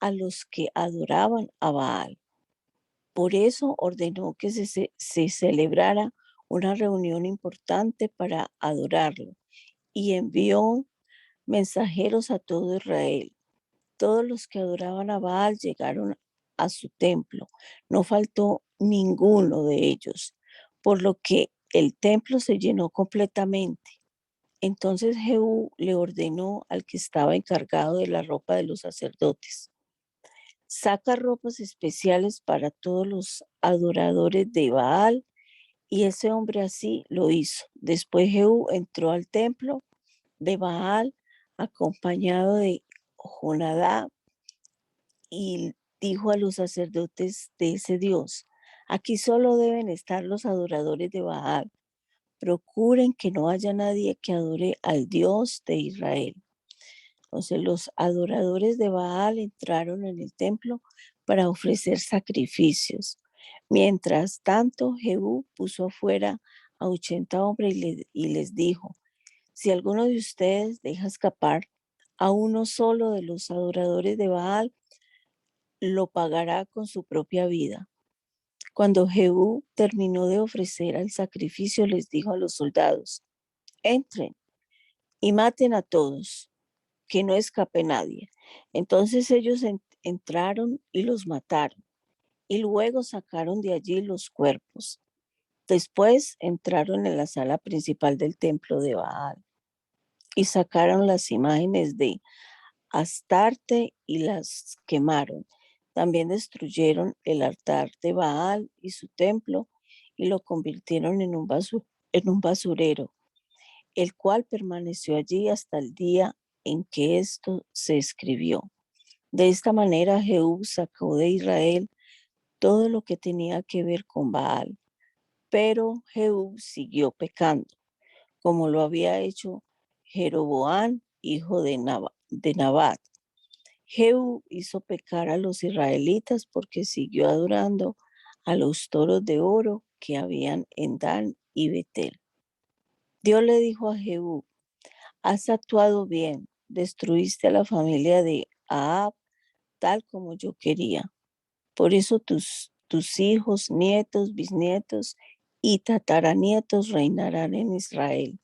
a los que adoraban a Baal. Por eso ordenó que se celebrara una reunión importante para adorarlo y envió mensajeros a todo Israel. Todos los que adoraban a Baal llegaron a su templo. No faltó ninguno de ellos, por lo que el templo se llenó completamente. Entonces Jehú le ordenó al que estaba encargado de la ropa de los sacerdotes, saca ropas especiales para todos los adoradores de Baal, y ese hombre así lo hizo. Después Jehú entró al templo de Baal acompañado de Jonadab y dijo a los sacerdotes de ese Dios, aquí solo deben estar los adoradores de Baal. Procuren que no haya nadie que adore al Dios de Israel. Entonces los adoradores de Baal entraron en el templo para ofrecer sacrificios. Mientras tanto, Jehú puso afuera a 80 hombres y les dijo, si alguno de ustedes deja escapar a uno solo de los adoradores de Baal, lo pagará con su propia vida. Cuando Jehú terminó de ofrecer el sacrificio, les dijo a los soldados, entren y maten a todos, que no escape nadie. Entonces ellos entraron y los mataron, y luego sacaron de allí los cuerpos. Después entraron en la sala principal del templo de Baal y sacaron las imágenes de Astarte y las quemaron. También destruyeron el altar de Baal y su templo y lo convirtieron en un basurero, el cual permaneció allí hasta el día en que esto se escribió. De esta manera Jehú sacó de Israel todo lo que tenía que ver con Baal, pero Jehú siguió pecando, como lo había hecho Jeroboam, hijo de Nabat. Jehú hizo pecar a los israelitas porque siguió adorando a los toros de oro que habían en Dan y Betel. Dios le dijo a Jehú, has actuado bien, destruiste a la familia de Ahab tal como yo quería. Por eso tus hijos, nietos, bisnietos y tataranietos reinarán en Israel.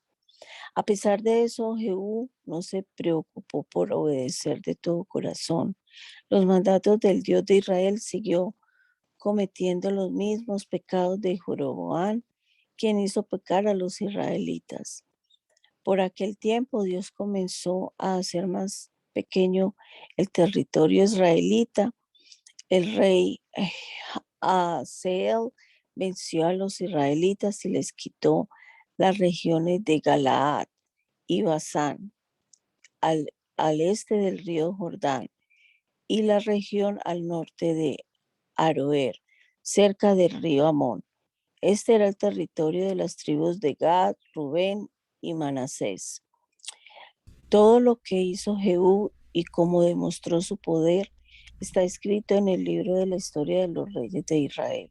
A pesar de eso, Jehú no se preocupó por obedecer de todo corazón los mandatos del Dios de Israel, siguió cometiendo los mismos pecados de Jeroboam, quien hizo pecar a los israelitas. Por aquel tiempo Dios comenzó a hacer más pequeño el territorio israelita. El rey Hazael venció a los israelitas y les quitó las regiones de Galaad y Basán al este del río Jordán y la región al norte de Aroer, cerca del río Amón. Este era el territorio de las tribus de Gad, Rubén y Manasés. Todo lo que hizo Jehú y cómo demostró su poder está escrito en el libro de la historia de los reyes de Israel.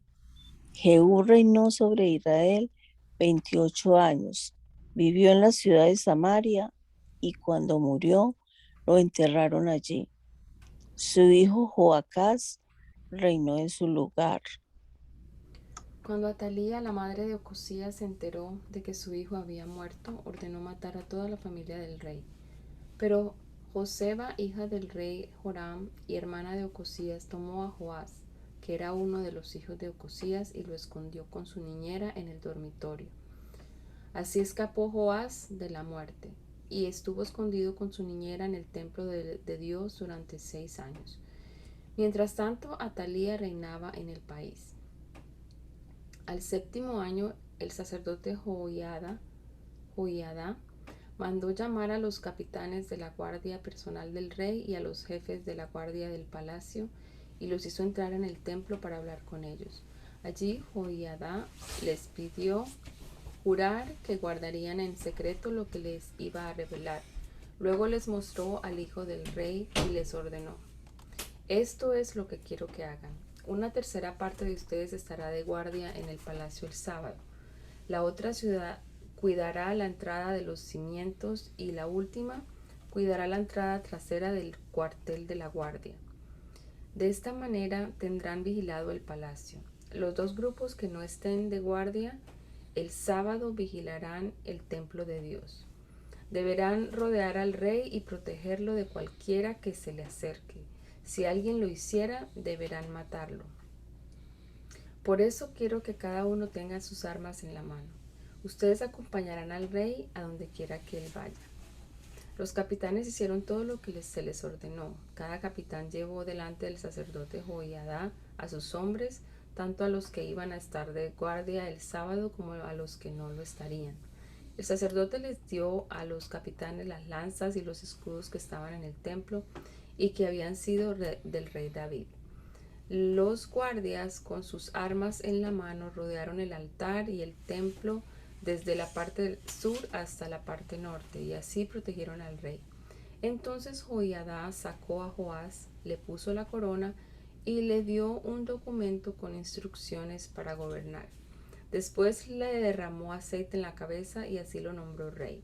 Jehú reinó sobre Israel 28 años. Vivió en la ciudad de Samaria y cuando murió lo enterraron allí. Su hijo Joacás reinó en su lugar. Cuando Atalía, la madre de Ocosías, se enteró de que su hijo había muerto, ordenó matar a toda la familia del rey. Pero Joseba, hija del rey Joram y hermana de Ocosías, tomó a Joás, que era uno de los hijos de Ocosías, y lo escondió con su niñera en el dormitorio. Así escapó Joás de la muerte, y estuvo escondido con su niñera en el templo de Dios durante 6 años. Mientras tanto, Atalía reinaba en el país. Al 7º año, el sacerdote Joiada mandó llamar a los capitanes de la guardia personal del rey y a los jefes de la guardia del palacio y los hizo entrar en el templo para hablar con ellos. Allí Joiada les pidió jurar que guardarían en secreto lo que les iba a revelar. Luego les mostró al hijo del rey y les ordenó: esto es lo que quiero que hagan. Una tercera parte de ustedes estará de guardia en el palacio el sábado. La otra ciudad cuidará la entrada de los cimientos y la última cuidará la entrada trasera del cuartel de la guardia. De esta manera tendrán vigilado el palacio. Los 2 grupos que no estén de guardia el sábado vigilarán el templo de Dios. Deberán rodear al rey y protegerlo de cualquiera que se le acerque. Si alguien lo hiciera, deberán matarlo. Por eso quiero que cada uno tenga sus armas en la mano. Ustedes acompañarán al rey a donde quiera que él vaya. Los capitanes hicieron todo lo que se les ordenó. Cada capitán llevó delante del sacerdote Joiada a sus hombres, tanto a los que iban a estar de guardia el sábado como a los que no lo estarían. El sacerdote les dio a los capitanes las lanzas y los escudos que estaban en el templo y que habían sido del rey David. Los guardias, con sus armas en la mano, rodearon el altar y el templo desde la parte sur hasta la parte norte, y así protegieron al rey. Entonces Joiada sacó a Joás, le puso la corona y le dio un documento con instrucciones para gobernar. Después le derramó aceite en la cabeza y así lo nombró rey.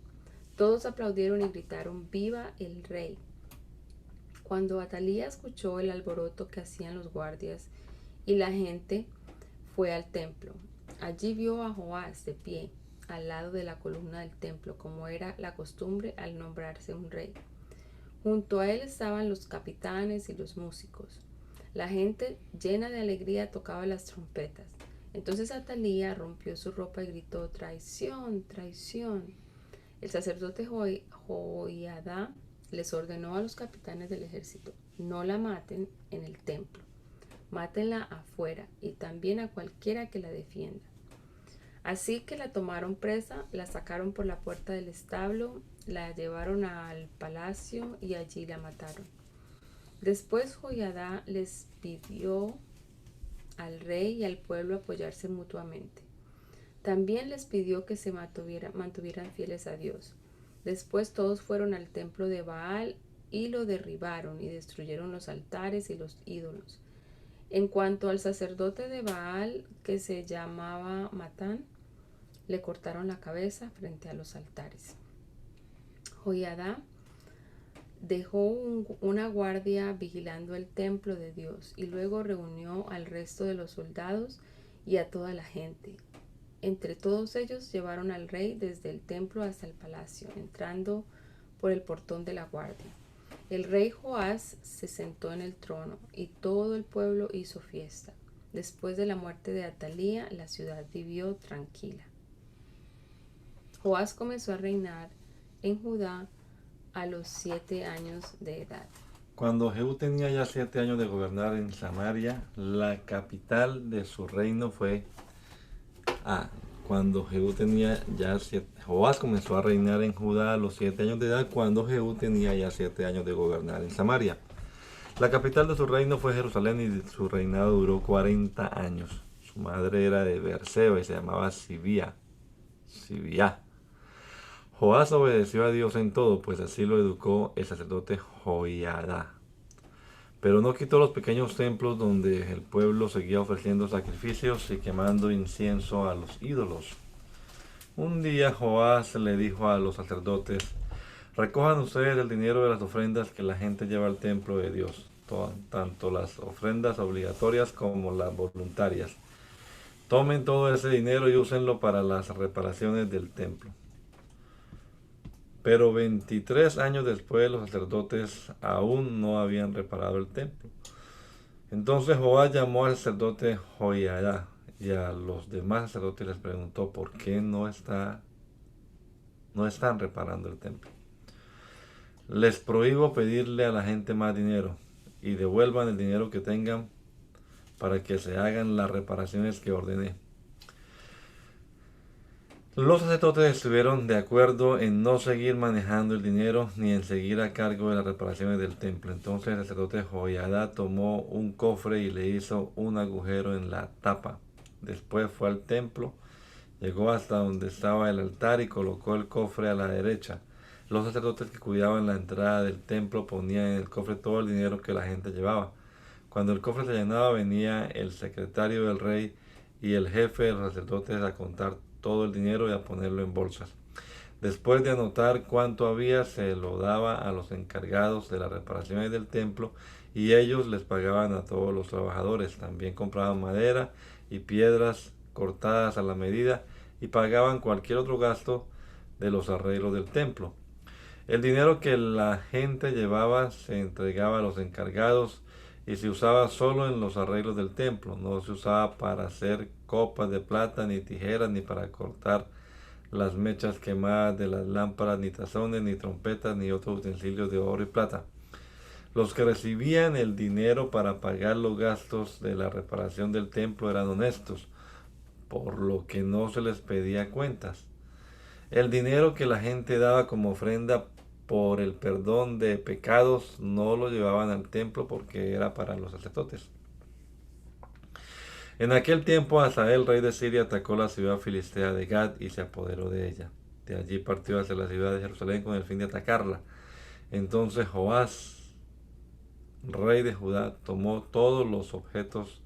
Todos aplaudieron y gritaron: ¡Viva el rey! Cuando Atalía escuchó el alboroto que hacían los guardias y la gente, fue al templo. Allí vio a Joás de pie, al lado de la columna del templo, como era la costumbre al nombrarse un rey. Junto a él estaban los capitanes y los músicos. La gente, llena de alegría, tocaba las trompetas. Entonces Atalía rompió su ropa y gritó: ¡Traición, traición! El sacerdote Joiada les ordenó a los capitanes del ejército: no la maten en el templo, mátenla afuera y también a cualquiera que la defienda. Así que la tomaron presa, la sacaron por la puerta del establo, la llevaron al palacio y allí la mataron. Después Joiada les pidió al rey y al pueblo apoyarse mutuamente. También les pidió que se mantuvieran fieles a Dios. Después todos fueron al templo de Baal y lo derribaron y destruyeron los altares y los ídolos. En cuanto al sacerdote de Baal, que se llamaba Matán, le cortaron la cabeza frente a los altares. Joiada dejó una guardia vigilando el templo de Dios y luego reunió al resto de los soldados y a toda la gente. Entre todos ellos llevaron al rey desde el templo hasta el palacio, entrando por el portón de la guardia. El rey Joás se sentó en el trono y todo el pueblo hizo fiesta. Después de la muerte de Atalía, la ciudad vivió tranquila. Joás comenzó a reinar en Judá a los 7 años de edad. Cuando Jehú tenía ya 7 años de gobernar en Samaria, la capital de su reino fue... Cuando Jehú tenía ya 7... Joás comenzó a reinar en Judá a los 7 años de edad, cuando Jehú tenía ya 7 años de gobernar en Samaria. La capital de su reino fue Jerusalén y su reinado duró 40 años. Su madre era de Beerseba y se llamaba Sibía. Joás obedeció a Dios en todo, pues así lo educó el sacerdote Joiada. Pero no quitó los pequeños templos donde el pueblo seguía ofreciendo sacrificios y quemando incienso a los ídolos. Un día Joás le dijo a los sacerdotes: recojan ustedes el dinero de las ofrendas que la gente lleva al templo de Dios, tanto las ofrendas obligatorias como las voluntarias. Tomen todo ese dinero y úsenlo para las reparaciones del templo. Pero 23 años después los sacerdotes aún no habían reparado el templo. Entonces Joás llamó al sacerdote Joiada y a los demás sacerdotes les preguntó por qué no están reparando el templo. Les prohíbo pedirle a la gente más dinero y devuelvan el dinero que tengan para que se hagan las reparaciones que ordené. Los sacerdotes estuvieron de acuerdo en no seguir manejando el dinero ni en seguir a cargo de las reparaciones del templo. Entonces el sacerdote Joiada tomó un cofre y le hizo un agujero en la tapa. Después fue al templo, llegó hasta donde estaba el altar y colocó el cofre a la derecha. Los sacerdotes que cuidaban la entrada del templo ponían en el cofre todo el dinero que la gente llevaba. Cuando el cofre se llenaba, venía el secretario del rey y el jefe de los sacerdotes a contar todo el dinero y a ponerlo en bolsas. Después de anotar cuánto había, se lo daba a los encargados de las reparaciones del templo y ellos les pagaban a todos los trabajadores. También compraban madera y piedras cortadas a la medida y pagaban cualquier otro gasto de los arreglos del templo. El dinero que la gente llevaba se entregaba a los encargados y se usaba solo en los arreglos del templo. No se usaba para hacer copas de plata, ni tijeras, ni para cortar las mechas quemadas de las lámparas, ni tazones, ni trompetas, ni otros utensilios de oro y plata. Los que recibían el dinero para pagar los gastos de la reparación del templo eran honestos, por lo que no se les pedía cuentas. El dinero que la gente daba como ofrenda por el perdón de pecados no lo llevaban al templo porque era para los sacerdotes. En aquel tiempo Hazael, rey de Siria, atacó la ciudad filistea de Gad y se apoderó de ella. De allí partió hacia la ciudad de Jerusalén con el fin de atacarla. Entonces Joás, rey de Judá, tomó todos los objetos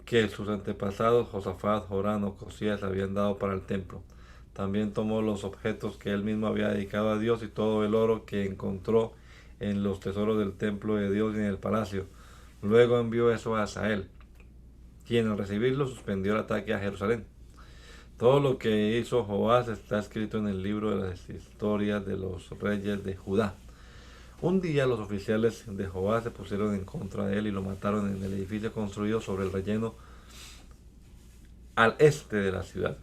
que sus antepasados Josafat, Jorán o Cosías habían dado para el templo. También tomó los objetos que él mismo había dedicado a Dios y todo el oro que encontró en los tesoros del templo de Dios y en el palacio. Luego envió eso a Hazael, quien al recibirlo suspendió el ataque a Jerusalén. Todo lo que hizo Joás está escrito en el libro de las historias de los reyes de Judá. Un día los oficiales de Joás se pusieron en contra de él y lo mataron en el edificio construido sobre el relleno al este de la ciudad,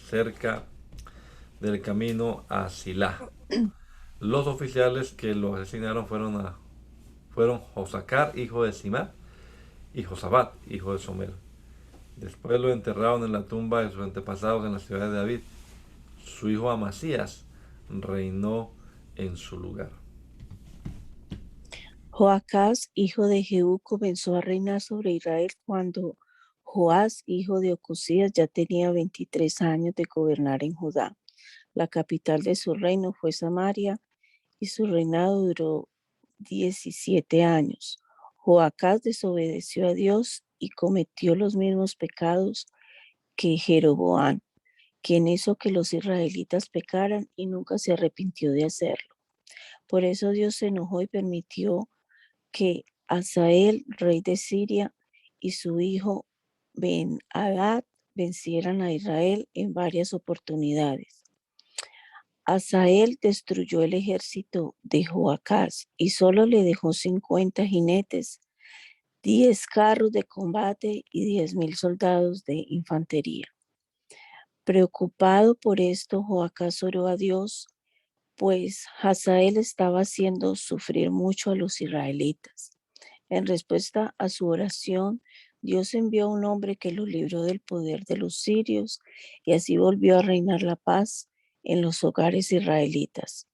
cerca del camino a Silá. Los oficiales que lo asesinaron fueron Josacar, hijo de Simá, y Josabat, hijo de Somer. Después lo enterraron en la tumba de sus antepasados en la ciudad de David. Su hijo Amasías reinó en su lugar. Joacás, hijo de Jehú, comenzó a reinar sobre Israel cuando Joás, hijo de Ocosías, ya tenía 23 años de gobernar en Judá. La capital de su reino fue Samaria y su reinado duró 17 años. Joacás desobedeció a Dios y cometió los mismos pecados que Jeroboam, quien hizo que los israelitas pecaran y nunca se arrepintió de hacerlo. Por eso Dios se enojó y permitió que Hazael, rey de Siria, y su hijo Ben-Hadad vencieran a Israel en varias oportunidades. Hazael destruyó el ejército de Joacás y solo le dejó 50 jinetes, 10 carros de combate y 10,000 soldados de infantería. Preocupado por esto, Joacás oró a Dios, pues Hazael estaba haciendo sufrir mucho a los israelitas. En respuesta a su oración, Dios envió a un hombre que lo libró del poder de los sirios y así volvió a reinar la paz en los hogares israelitas.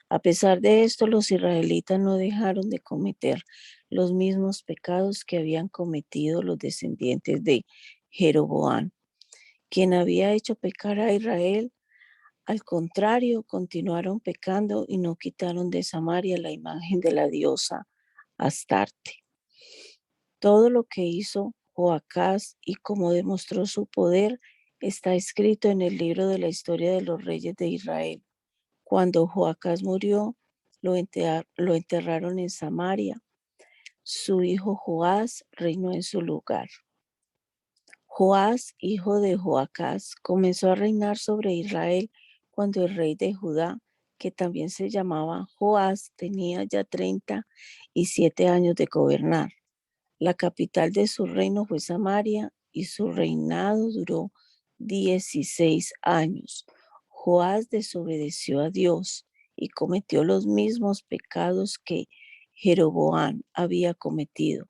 A pesar de esto, los israelitas no dejaron de cometer los mismos pecados que habían cometido los descendientes de Jeroboam, quien había hecho pecar a Israel. Al contrario, continuaron pecando y no quitaron de Samaria la imagen de la diosa Astarte. Todo lo que hizo Joacás y cómo demostró su poder está escrito en el libro de la historia de los reyes de Israel. Cuando Joacás murió, lo enterraron en Samaria. Su hijo Joás reinó en su lugar. Joás, hijo de Joacás, comenzó a reinar sobre Israel cuando el rey de Judá, que también se llamaba Joás, tenía ya 37 años de gobernar. La capital de su reino fue Samaria y su reinado duró 16 años. Joás desobedeció a Dios y cometió los mismos pecados que Jeroboam había cometido,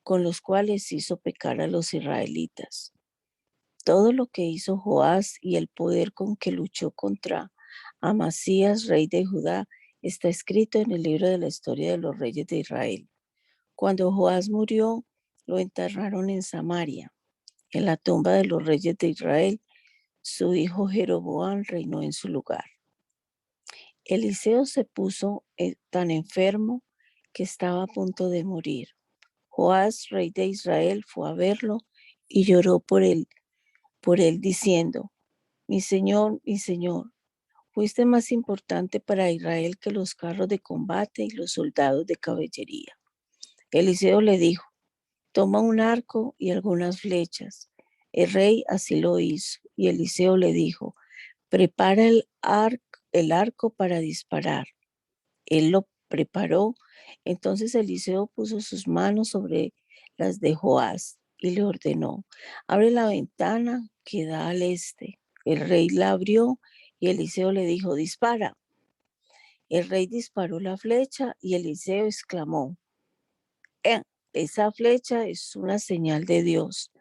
con los cuales hizo pecar a los israelitas. Todo lo que hizo Joás y el poder con que luchó contra Amasías, rey de Judá, está escrito en el libro de la historia de los reyes de Israel. Cuando Joás murió, lo enterraron en Samaria, en la tumba de los reyes de Israel. Su hijo Jeroboam reinó en su lugar. Eliseo se puso tan enfermo que estaba a punto de morir. Joás, rey de Israel, fue a verlo y lloró por él diciendo: mi señor, fuiste más importante para Israel que los carros de combate y los soldados de caballería. Eliseo le dijo: toma un arco y algunas flechas. El rey así lo hizo, y Eliseo le dijo: prepara el arco para disparar. Él lo preparó. Entonces Eliseo puso sus manos sobre las de Joás y le ordenó: abre la ventana que da al este. El rey la abrió y Eliseo le dijo: dispara. El rey disparó la flecha y Eliseo exclamó: esa flecha es una señal de Dios.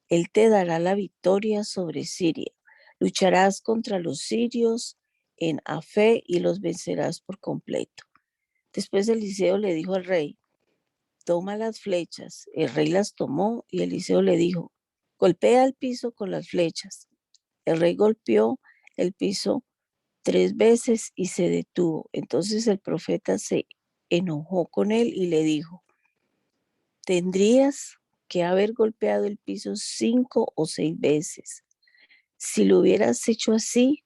Él te dará la victoria sobre Siria. Lucharás contra los sirios en Afé y los vencerás por completo. Después Eliseo le dijo al rey: toma las flechas. El rey las tomó y Eliseo le dijo: golpea el piso con las flechas. El rey golpeó el piso 3 veces y se detuvo. Entonces el profeta se enojó con él y le dijo: tendrías que haber golpeado el piso 5 o 6 veces. Si lo hubieras hecho así,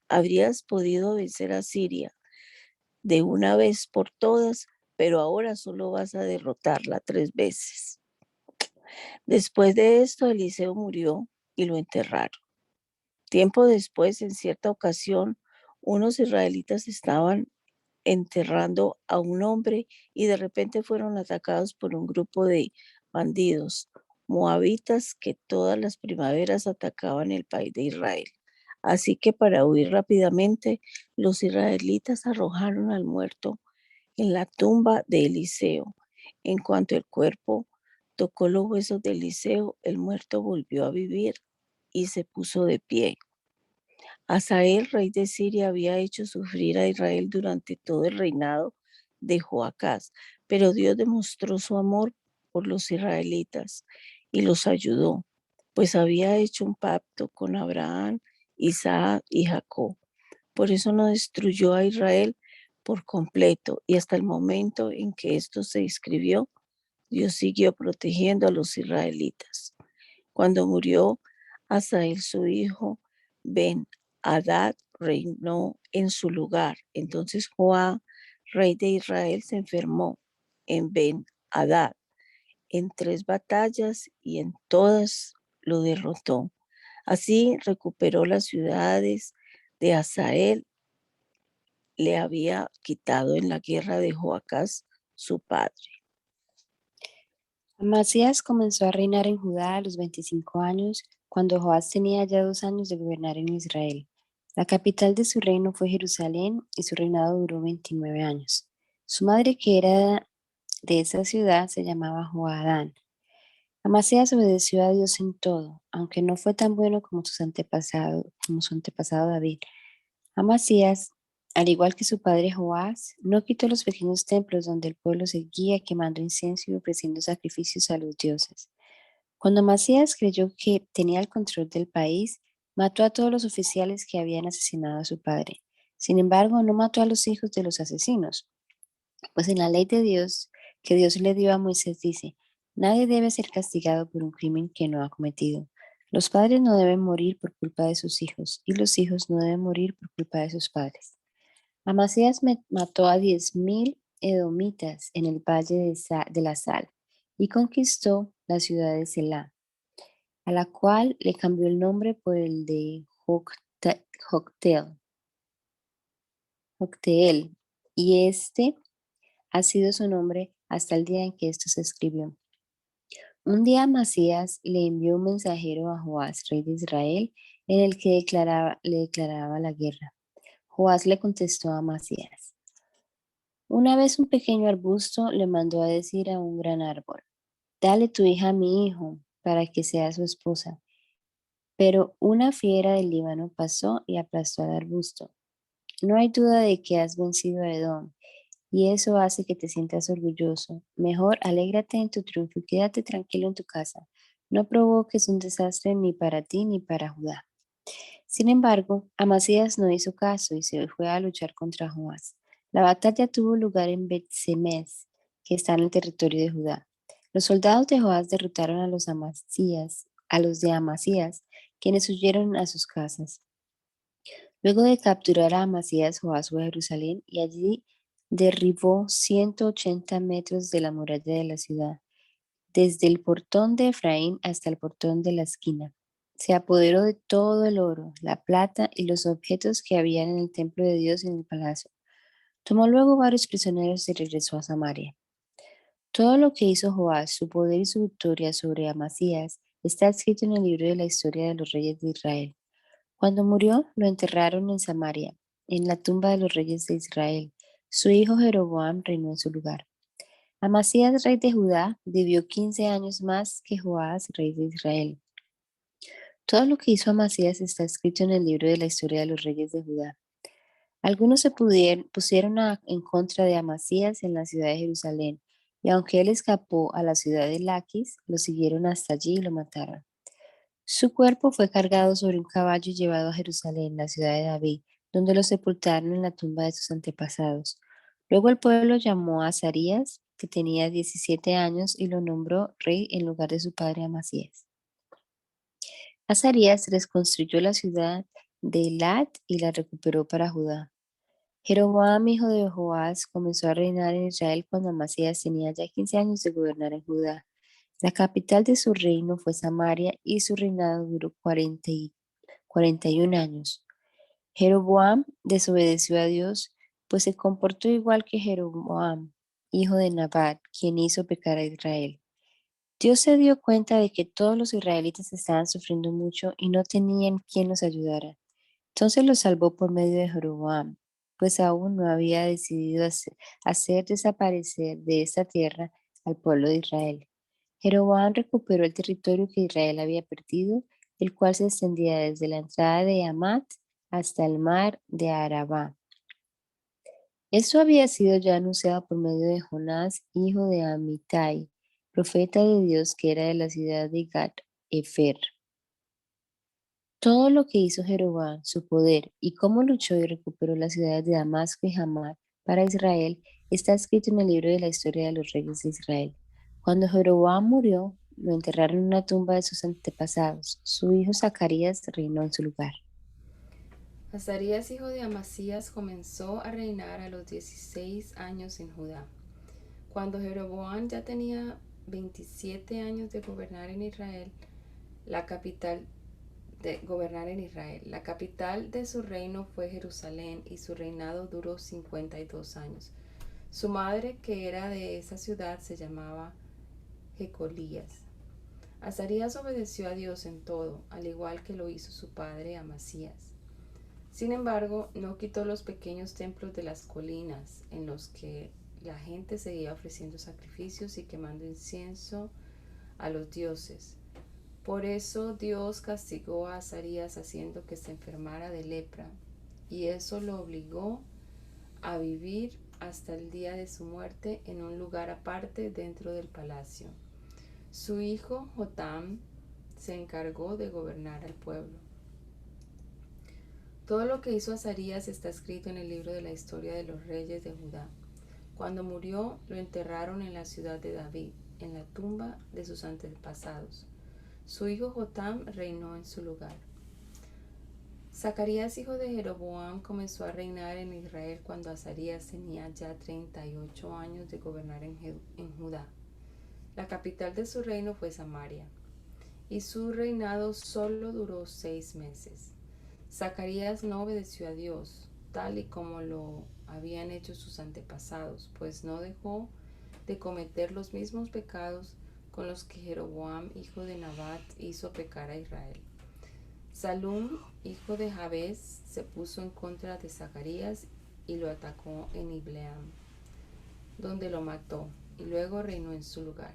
habrías podido vencer a Siria de una vez por todas, pero ahora solo vas a derrotarla 3 veces. Después de esto, Eliseo murió y lo enterraron. Tiempo después, en cierta ocasión, unos israelitas estaban enterrando a un hombre y de repente fueron atacados por un grupo de bandidos moabitas que todas las primaveras atacaban el país de Israel. Así que para huir rápidamente, los israelitas arrojaron al muerto en la tumba de Eliseo. En cuanto el cuerpo tocó los huesos de Eliseo, el muerto volvió a vivir y se puso de pie. Hazael, rey de Siria, había hecho sufrir a Israel durante todo el reinado de Joacás, pero Dios demostró su amor por los israelitas y los ayudó, pues había hecho un pacto con Abraham, Isaac y Jacob. Por eso no destruyó a Israel por completo, y hasta el momento en que esto se escribió, Dios siguió protegiendo a los israelitas. Cuando murió Hazael, su hijo, Ben-Hadad reinó en su lugar. Entonces Joá, rey de Israel, se enfermó en Ben-Hadad en 3 batallas y en todas lo derrotó. Así recuperó las ciudades de Hazael, le había quitado en la guerra de Joacás, su padre. Amasías comenzó a reinar en Judá a los 25 años, cuando Joás tenía ya 2 años de gobernar en Israel. La capital de su reino fue Jerusalén y su reinado duró 29 años. Su madre, que era de esa ciudad, se llamaba Joadán. Amasías obedeció a Dios en todo, aunque no fue tan bueno como su antepasado David. Amasías, al igual que su padre Joás, no quitó los pequeños templos donde el pueblo seguía quemando incienso y ofreciendo sacrificios a los dioses. Cuando Amasías creyó que tenía el control del país, mató a todos los oficiales que habían asesinado a su padre. Sin embargo, no mató a los hijos de los asesinos, pues en la ley de Dios que Dios le dio a Moisés dice: nadie debe ser castigado por un crimen que no ha cometido. Los padres no deben morir por culpa de sus hijos, y los hijos no deben morir por culpa de sus padres. Amasías mató a 10.000 edomitas en el valle de la Sal y conquistó la ciudad de Selá. a la cual le cambió el nombre por el de Jocteel, Jocteel, y este ha sido su nombre hasta el día en que esto se escribió. Un día Amasías le envió un mensajero a Joás, rey de Israel, en el que le declaraba la guerra. Joás le contestó a Amasías: una vez un pequeño arbusto le mandó a decir a un gran árbol: dale tu hija a mi hijo, para que sea su esposa. Pero una fiera del Líbano pasó y aplastó al arbusto. No hay duda de que has vencido a Edom, y eso hace que te sientas orgulloso. Mejor alégrate en tu triunfo y quédate tranquilo en tu casa. No provoques un desastre ni para ti ni para Judá. Sin embargo, Amasías no hizo caso y se fue a luchar contra Joás. La batalla tuvo lugar en Bet-Semes, que está en el territorio de Judá. Los soldados de Joás derrotaron a los de Amasías, quienes huyeron a sus casas. Luego de capturar a Amasías, Joás fue a Jerusalén y allí derribó 180 metros de la muralla de la ciudad, desde el portón de Efraín hasta el portón de la esquina. Se apoderó de todo el oro, la plata y los objetos que habían en el templo de Dios y en el palacio. Tomó luego varios prisioneros y regresó a Samaria. Todo lo que hizo Joás, su poder y su victoria sobre Amasías, está escrito en el libro de la historia de los reyes de Israel. Cuando murió, lo enterraron en Samaria, en la tumba de los reyes de Israel. Su hijo Jeroboam reinó en su lugar. Amasías, rey de Judá, vivió 15 años más que Joás, rey de Israel. Todo lo que hizo Amasías está escrito en el libro de la historia de los reyes de Judá. Algunos pusieron en contra de Amasías en la ciudad de Jerusalén, y aunque él escapó a la ciudad de Laquis, lo siguieron hasta allí y lo mataron. Su cuerpo fue cargado sobre un caballo y llevado a Jerusalén, la ciudad de David, donde lo sepultaron en la tumba de sus antepasados. Luego el pueblo llamó a Azarías, que tenía 17 años, y lo nombró rey en lugar de su padre Amasías. Azarías reconstruyó la ciudad de Elat y la recuperó para Judá. Jeroboam, hijo de Joás, comenzó a reinar en Israel cuando Amasías tenía ya 15 años de gobernar en Judá. La capital de su reino fue Samaria y su reinado duró 41 años. Jeroboam desobedeció a Dios, pues se comportó igual que Jeroboam, hijo de Nabat, quien hizo pecar a Israel. Dios se dio cuenta de que todos los israelitas estaban sufriendo mucho y no tenían quien los ayudara. Entonces los salvó por medio de Jeroboam, pues aún no había decidido hacer desaparecer de esta tierra al pueblo de Israel. Jeroboam recuperó el territorio que Israel había perdido, el cual se extendía desde la entrada de Hamat hasta el mar de Arabá. Esto había sido ya anunciado por medio de Jonás, hijo de Amitai, profeta de Dios que era de la ciudad de Gat-Efer. Todo lo que hizo Jeroboam, su poder y cómo luchó y recuperó las ciudades de Damasco y Hamad para Israel, está escrito en el libro de la historia de los reyes de Israel. Cuando Jeroboam murió, lo enterraron en una tumba de sus antepasados. Su hijo Zacarías reinó en su lugar. Azarías, hijo de Amasías, comenzó a reinar a los 16 años en Judá. Cuando Jeroboam ya tenía 27 años de gobernar en Israel, la capital de su reino fue Jerusalén y su reinado duró 52 años. Su madre, que era de esa ciudad, se llamaba Jecolías. Azarías obedeció a Dios en todo, al igual que lo hizo su padre Amasías. Sin embargo, no quitó los pequeños templos de las colinas en los que la gente seguía ofreciendo sacrificios y quemando incienso a los dioses. Por eso Dios castigó a Azarías haciendo que se enfermara de lepra, y eso lo obligó a vivir hasta el día de su muerte en un lugar aparte dentro del palacio. Su hijo Jotam se encargó de gobernar al pueblo. Todo lo que hizo Azarías está escrito en el libro de la historia de los reyes de Judá. Cuando murió, lo enterraron en la ciudad de David, en la tumba de sus antepasados. Su hijo Jotam reinó en su lugar. Zacarías, hijo de Jeroboam, comenzó a reinar en Israel cuando Azarías tenía ya 38 años de gobernar en Judá. La capital de su reino fue Samaria. y su reinado solo duró 6 meses. Zacarías no obedeció a Dios, tal y como lo habían hecho sus antepasados, pues no dejó de cometer los mismos pecados con los que Jeroboam, hijo de Nabat, hizo pecar a Israel. Salum, hijo de Jabez, se puso en contra de Zacarías y lo atacó en Ibleam, donde lo mató, y luego reinó en su lugar.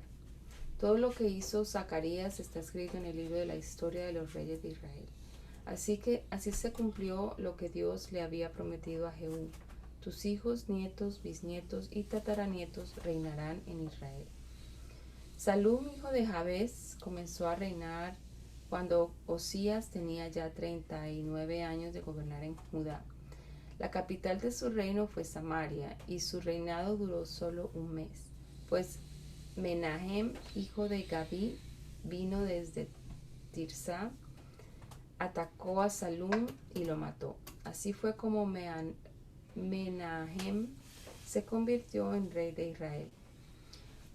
Todo lo que hizo Zacarías está escrito en el libro de la historia de los reyes de Israel. Así se cumplió lo que Dios le había prometido a Jehú: tus hijos, nietos, bisnietos y tataranietos reinarán en Israel. Salum, hijo de Jabez, comenzó a reinar cuando Osías tenía ya 39 años de gobernar en Judá. La capital de su reino fue Samaria, y su reinado duró solo un mes, pues Menahem, hijo de Gadi, vino desde Tirsa, atacó a Salum y lo mató. Así fue como Menahem se convirtió en rey de Israel.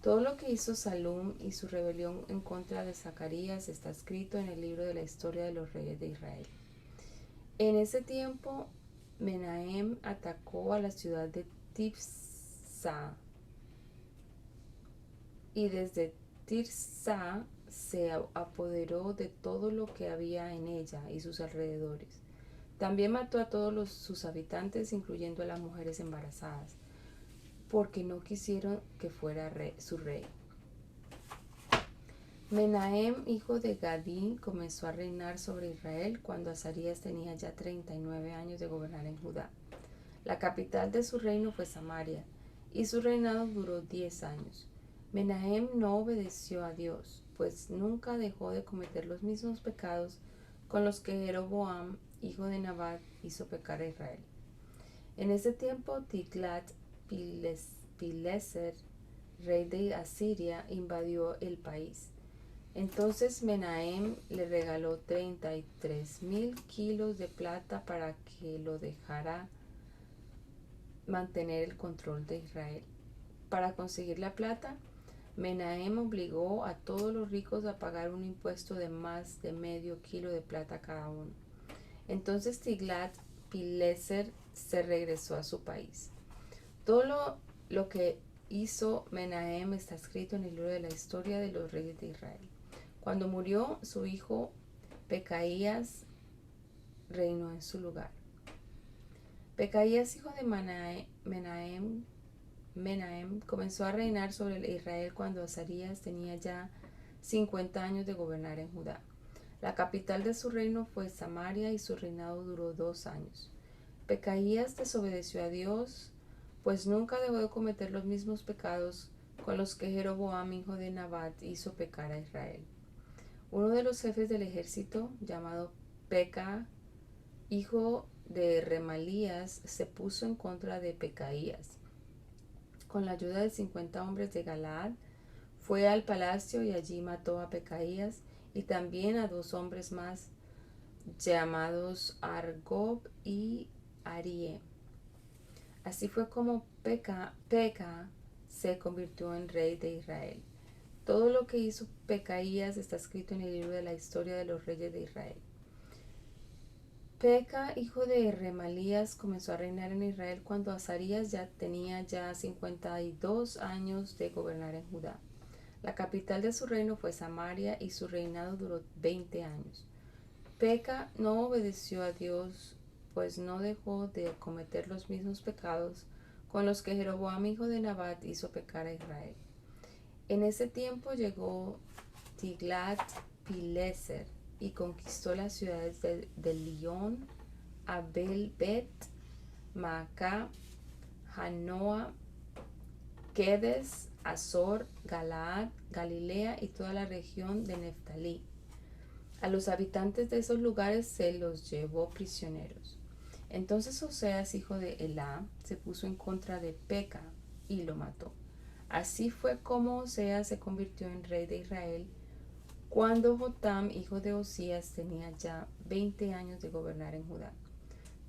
Todo lo que hizo Salum y su rebelión en contra de Zacarías está escrito en el libro de la historia de los reyes de Israel. En ese tiempo, Menahem atacó a la ciudad de Tifsa, y desde Tirsa se apoderó de todo lo que había en ella y sus alrededores. También mató a todos sus habitantes, incluyendo a las mujeres embarazadas, porque no quisieron que fuera su rey. Menahem, hijo de Gadí, comenzó a reinar sobre Israel cuando Azarías tenía ya 39 años de gobernar en Judá. La capital de su reino fue Samaria, y su reinado duró 10 años. Menahem no obedeció a Dios, pues nunca dejó de cometer los mismos pecados con los que Jeroboam, hijo de Nabat, hizo pecar a Israel. En ese tiempo, Tiglat-Pileser, rey de Asiria, invadió el país. Entonces Menahem le regaló 33,000 kilos de plata para que lo dejara mantener el control de Israel. Para conseguir la plata, Menahem obligó a todos los ricos a pagar un impuesto de más de medio kilo de plata cada uno. Entonces Tiglat-Pileser se regresó a su país. Todo lo que hizo Menahem está escrito en el libro de la historia de los reyes de Israel. Cuando murió, su hijo Pecaías reinó en su lugar. Pecaías, hijo de Menahem, comenzó a reinar sobre Israel cuando Azarías tenía ya 50 años de gobernar en Judá. La capital de su reino fue Samaria, y su reinado duró 2 años. Pecaías desobedeció a Dios, pues nunca dejó de cometer los mismos pecados con los que Jeroboam, hijo de Nabat, hizo pecar a Israel. Uno de los jefes del ejército, llamado Peca, hijo de Remalías, se puso en contra de Pecaías. Con la ayuda de 50 hombres de Galaad, fue al palacio y allí mató a Pecaías y también a 2 hombres más, llamados Argob y Arie. Así fue como Peca se convirtió en rey de Israel. Todo lo que hizo Pecaías está escrito en el libro de la historia de los reyes de Israel. Peca, hijo de Remalías, comenzó a reinar en Israel cuando Azarías tenía 52 años de gobernar en Judá. La capital de su reino fue Samaria, y su reinado duró 20 años. Peca no obedeció a Dios, pues no dejó de cometer los mismos pecados con los que Jeroboam, hijo de Nabat, hizo pecar a Israel. En ese tiempo llegó Tiglat-Pileser y conquistó las ciudades de Lión, Abel-Bet, Maacá, Janoa, Kedes, Azor, Galaad, Galilea y toda la región de Neftalí. A los habitantes de esos lugares se los llevó prisioneros. Entonces Oseas, hijo de Elá, se puso en contra de Peca y lo mató. Así fue como Oseas se convirtió en rey de Israel cuando Jotam, hijo de Osías, tenía ya 20 años de gobernar en Judá.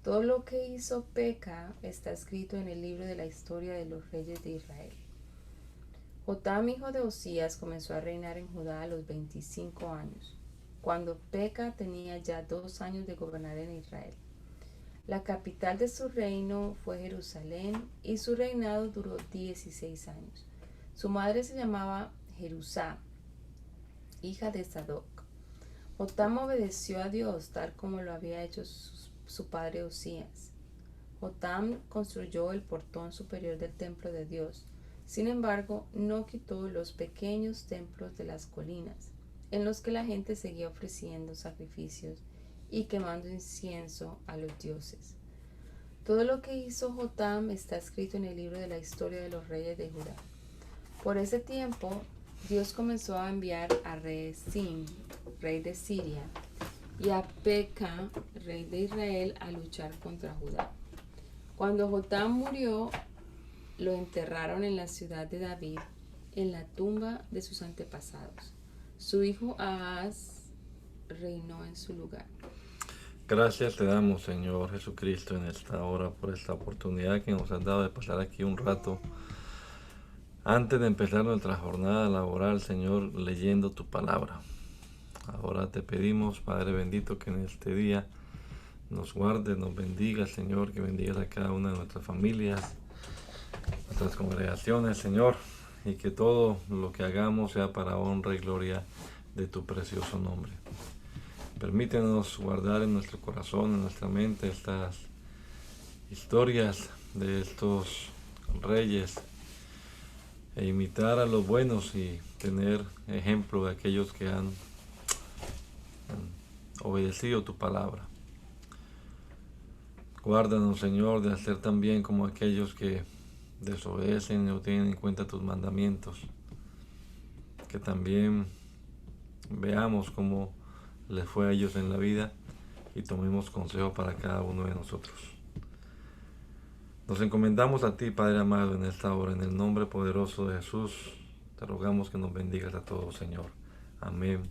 Todo lo que hizo Peca está escrito en el libro de la historia de los reyes de Israel. Jotam, hijo de Osías, comenzó a reinar en Judá a los 25 años. cuando Peca tenía ya 2 años de gobernar en Israel. La capital de su reino fue Jerusalén y su reinado duró 16 años. Su madre se llamaba Jerusá, hija de Sadoc. Jotam obedeció a Dios tal como lo había hecho su padre Usías. Jotam construyó el portón superior del templo de Dios. Sin embargo, no quitó los pequeños templos de las colinas, en los que la gente seguía ofreciendo sacrificios y quemando incienso a los dioses. Todo lo que hizo Jotam está escrito en el libro de la historia de los reyes de Judá. Por ese tiempo, Dios comenzó a enviar a Rezín, rey de Siria, y a Peca, rey de Israel, a luchar contra Judá. Cuando Jotam murió, lo enterraron en la ciudad de David, en la tumba de sus antepasados. Su hijo Ahaz reinó en su lugar. Gracias te damos, Señor Jesucristo, en esta hora por esta oportunidad que nos has dado de pasar aquí un rato antes de empezar nuestra jornada laboral, Señor, leyendo tu palabra. Ahora te pedimos, Padre bendito, que en este día nos guardes, nos bendigas, Señor, que bendigas a cada una de nuestras familias, nuestras congregaciones, Señor, y que todo lo que hagamos sea para honra y gloria de tu precioso nombre. Permítenos guardar en nuestro corazón, en nuestra mente, estas historias de estos reyes e imitar a los buenos y tener ejemplo de aquellos que han obedecido tu palabra. Guárdanos, Señor, de hacer también como aquellos que desobedecen y no tienen en cuenta tus mandamientos. Que también veamos cómo les fue a ellos en la vida y tomemos consejo para cada uno de nosotros. Nos encomendamos a ti, Padre amado, en esta hora, en el nombre poderoso de Jesús. Te rogamos que nos bendigas a todos, Señor. Amén.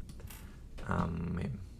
Amén.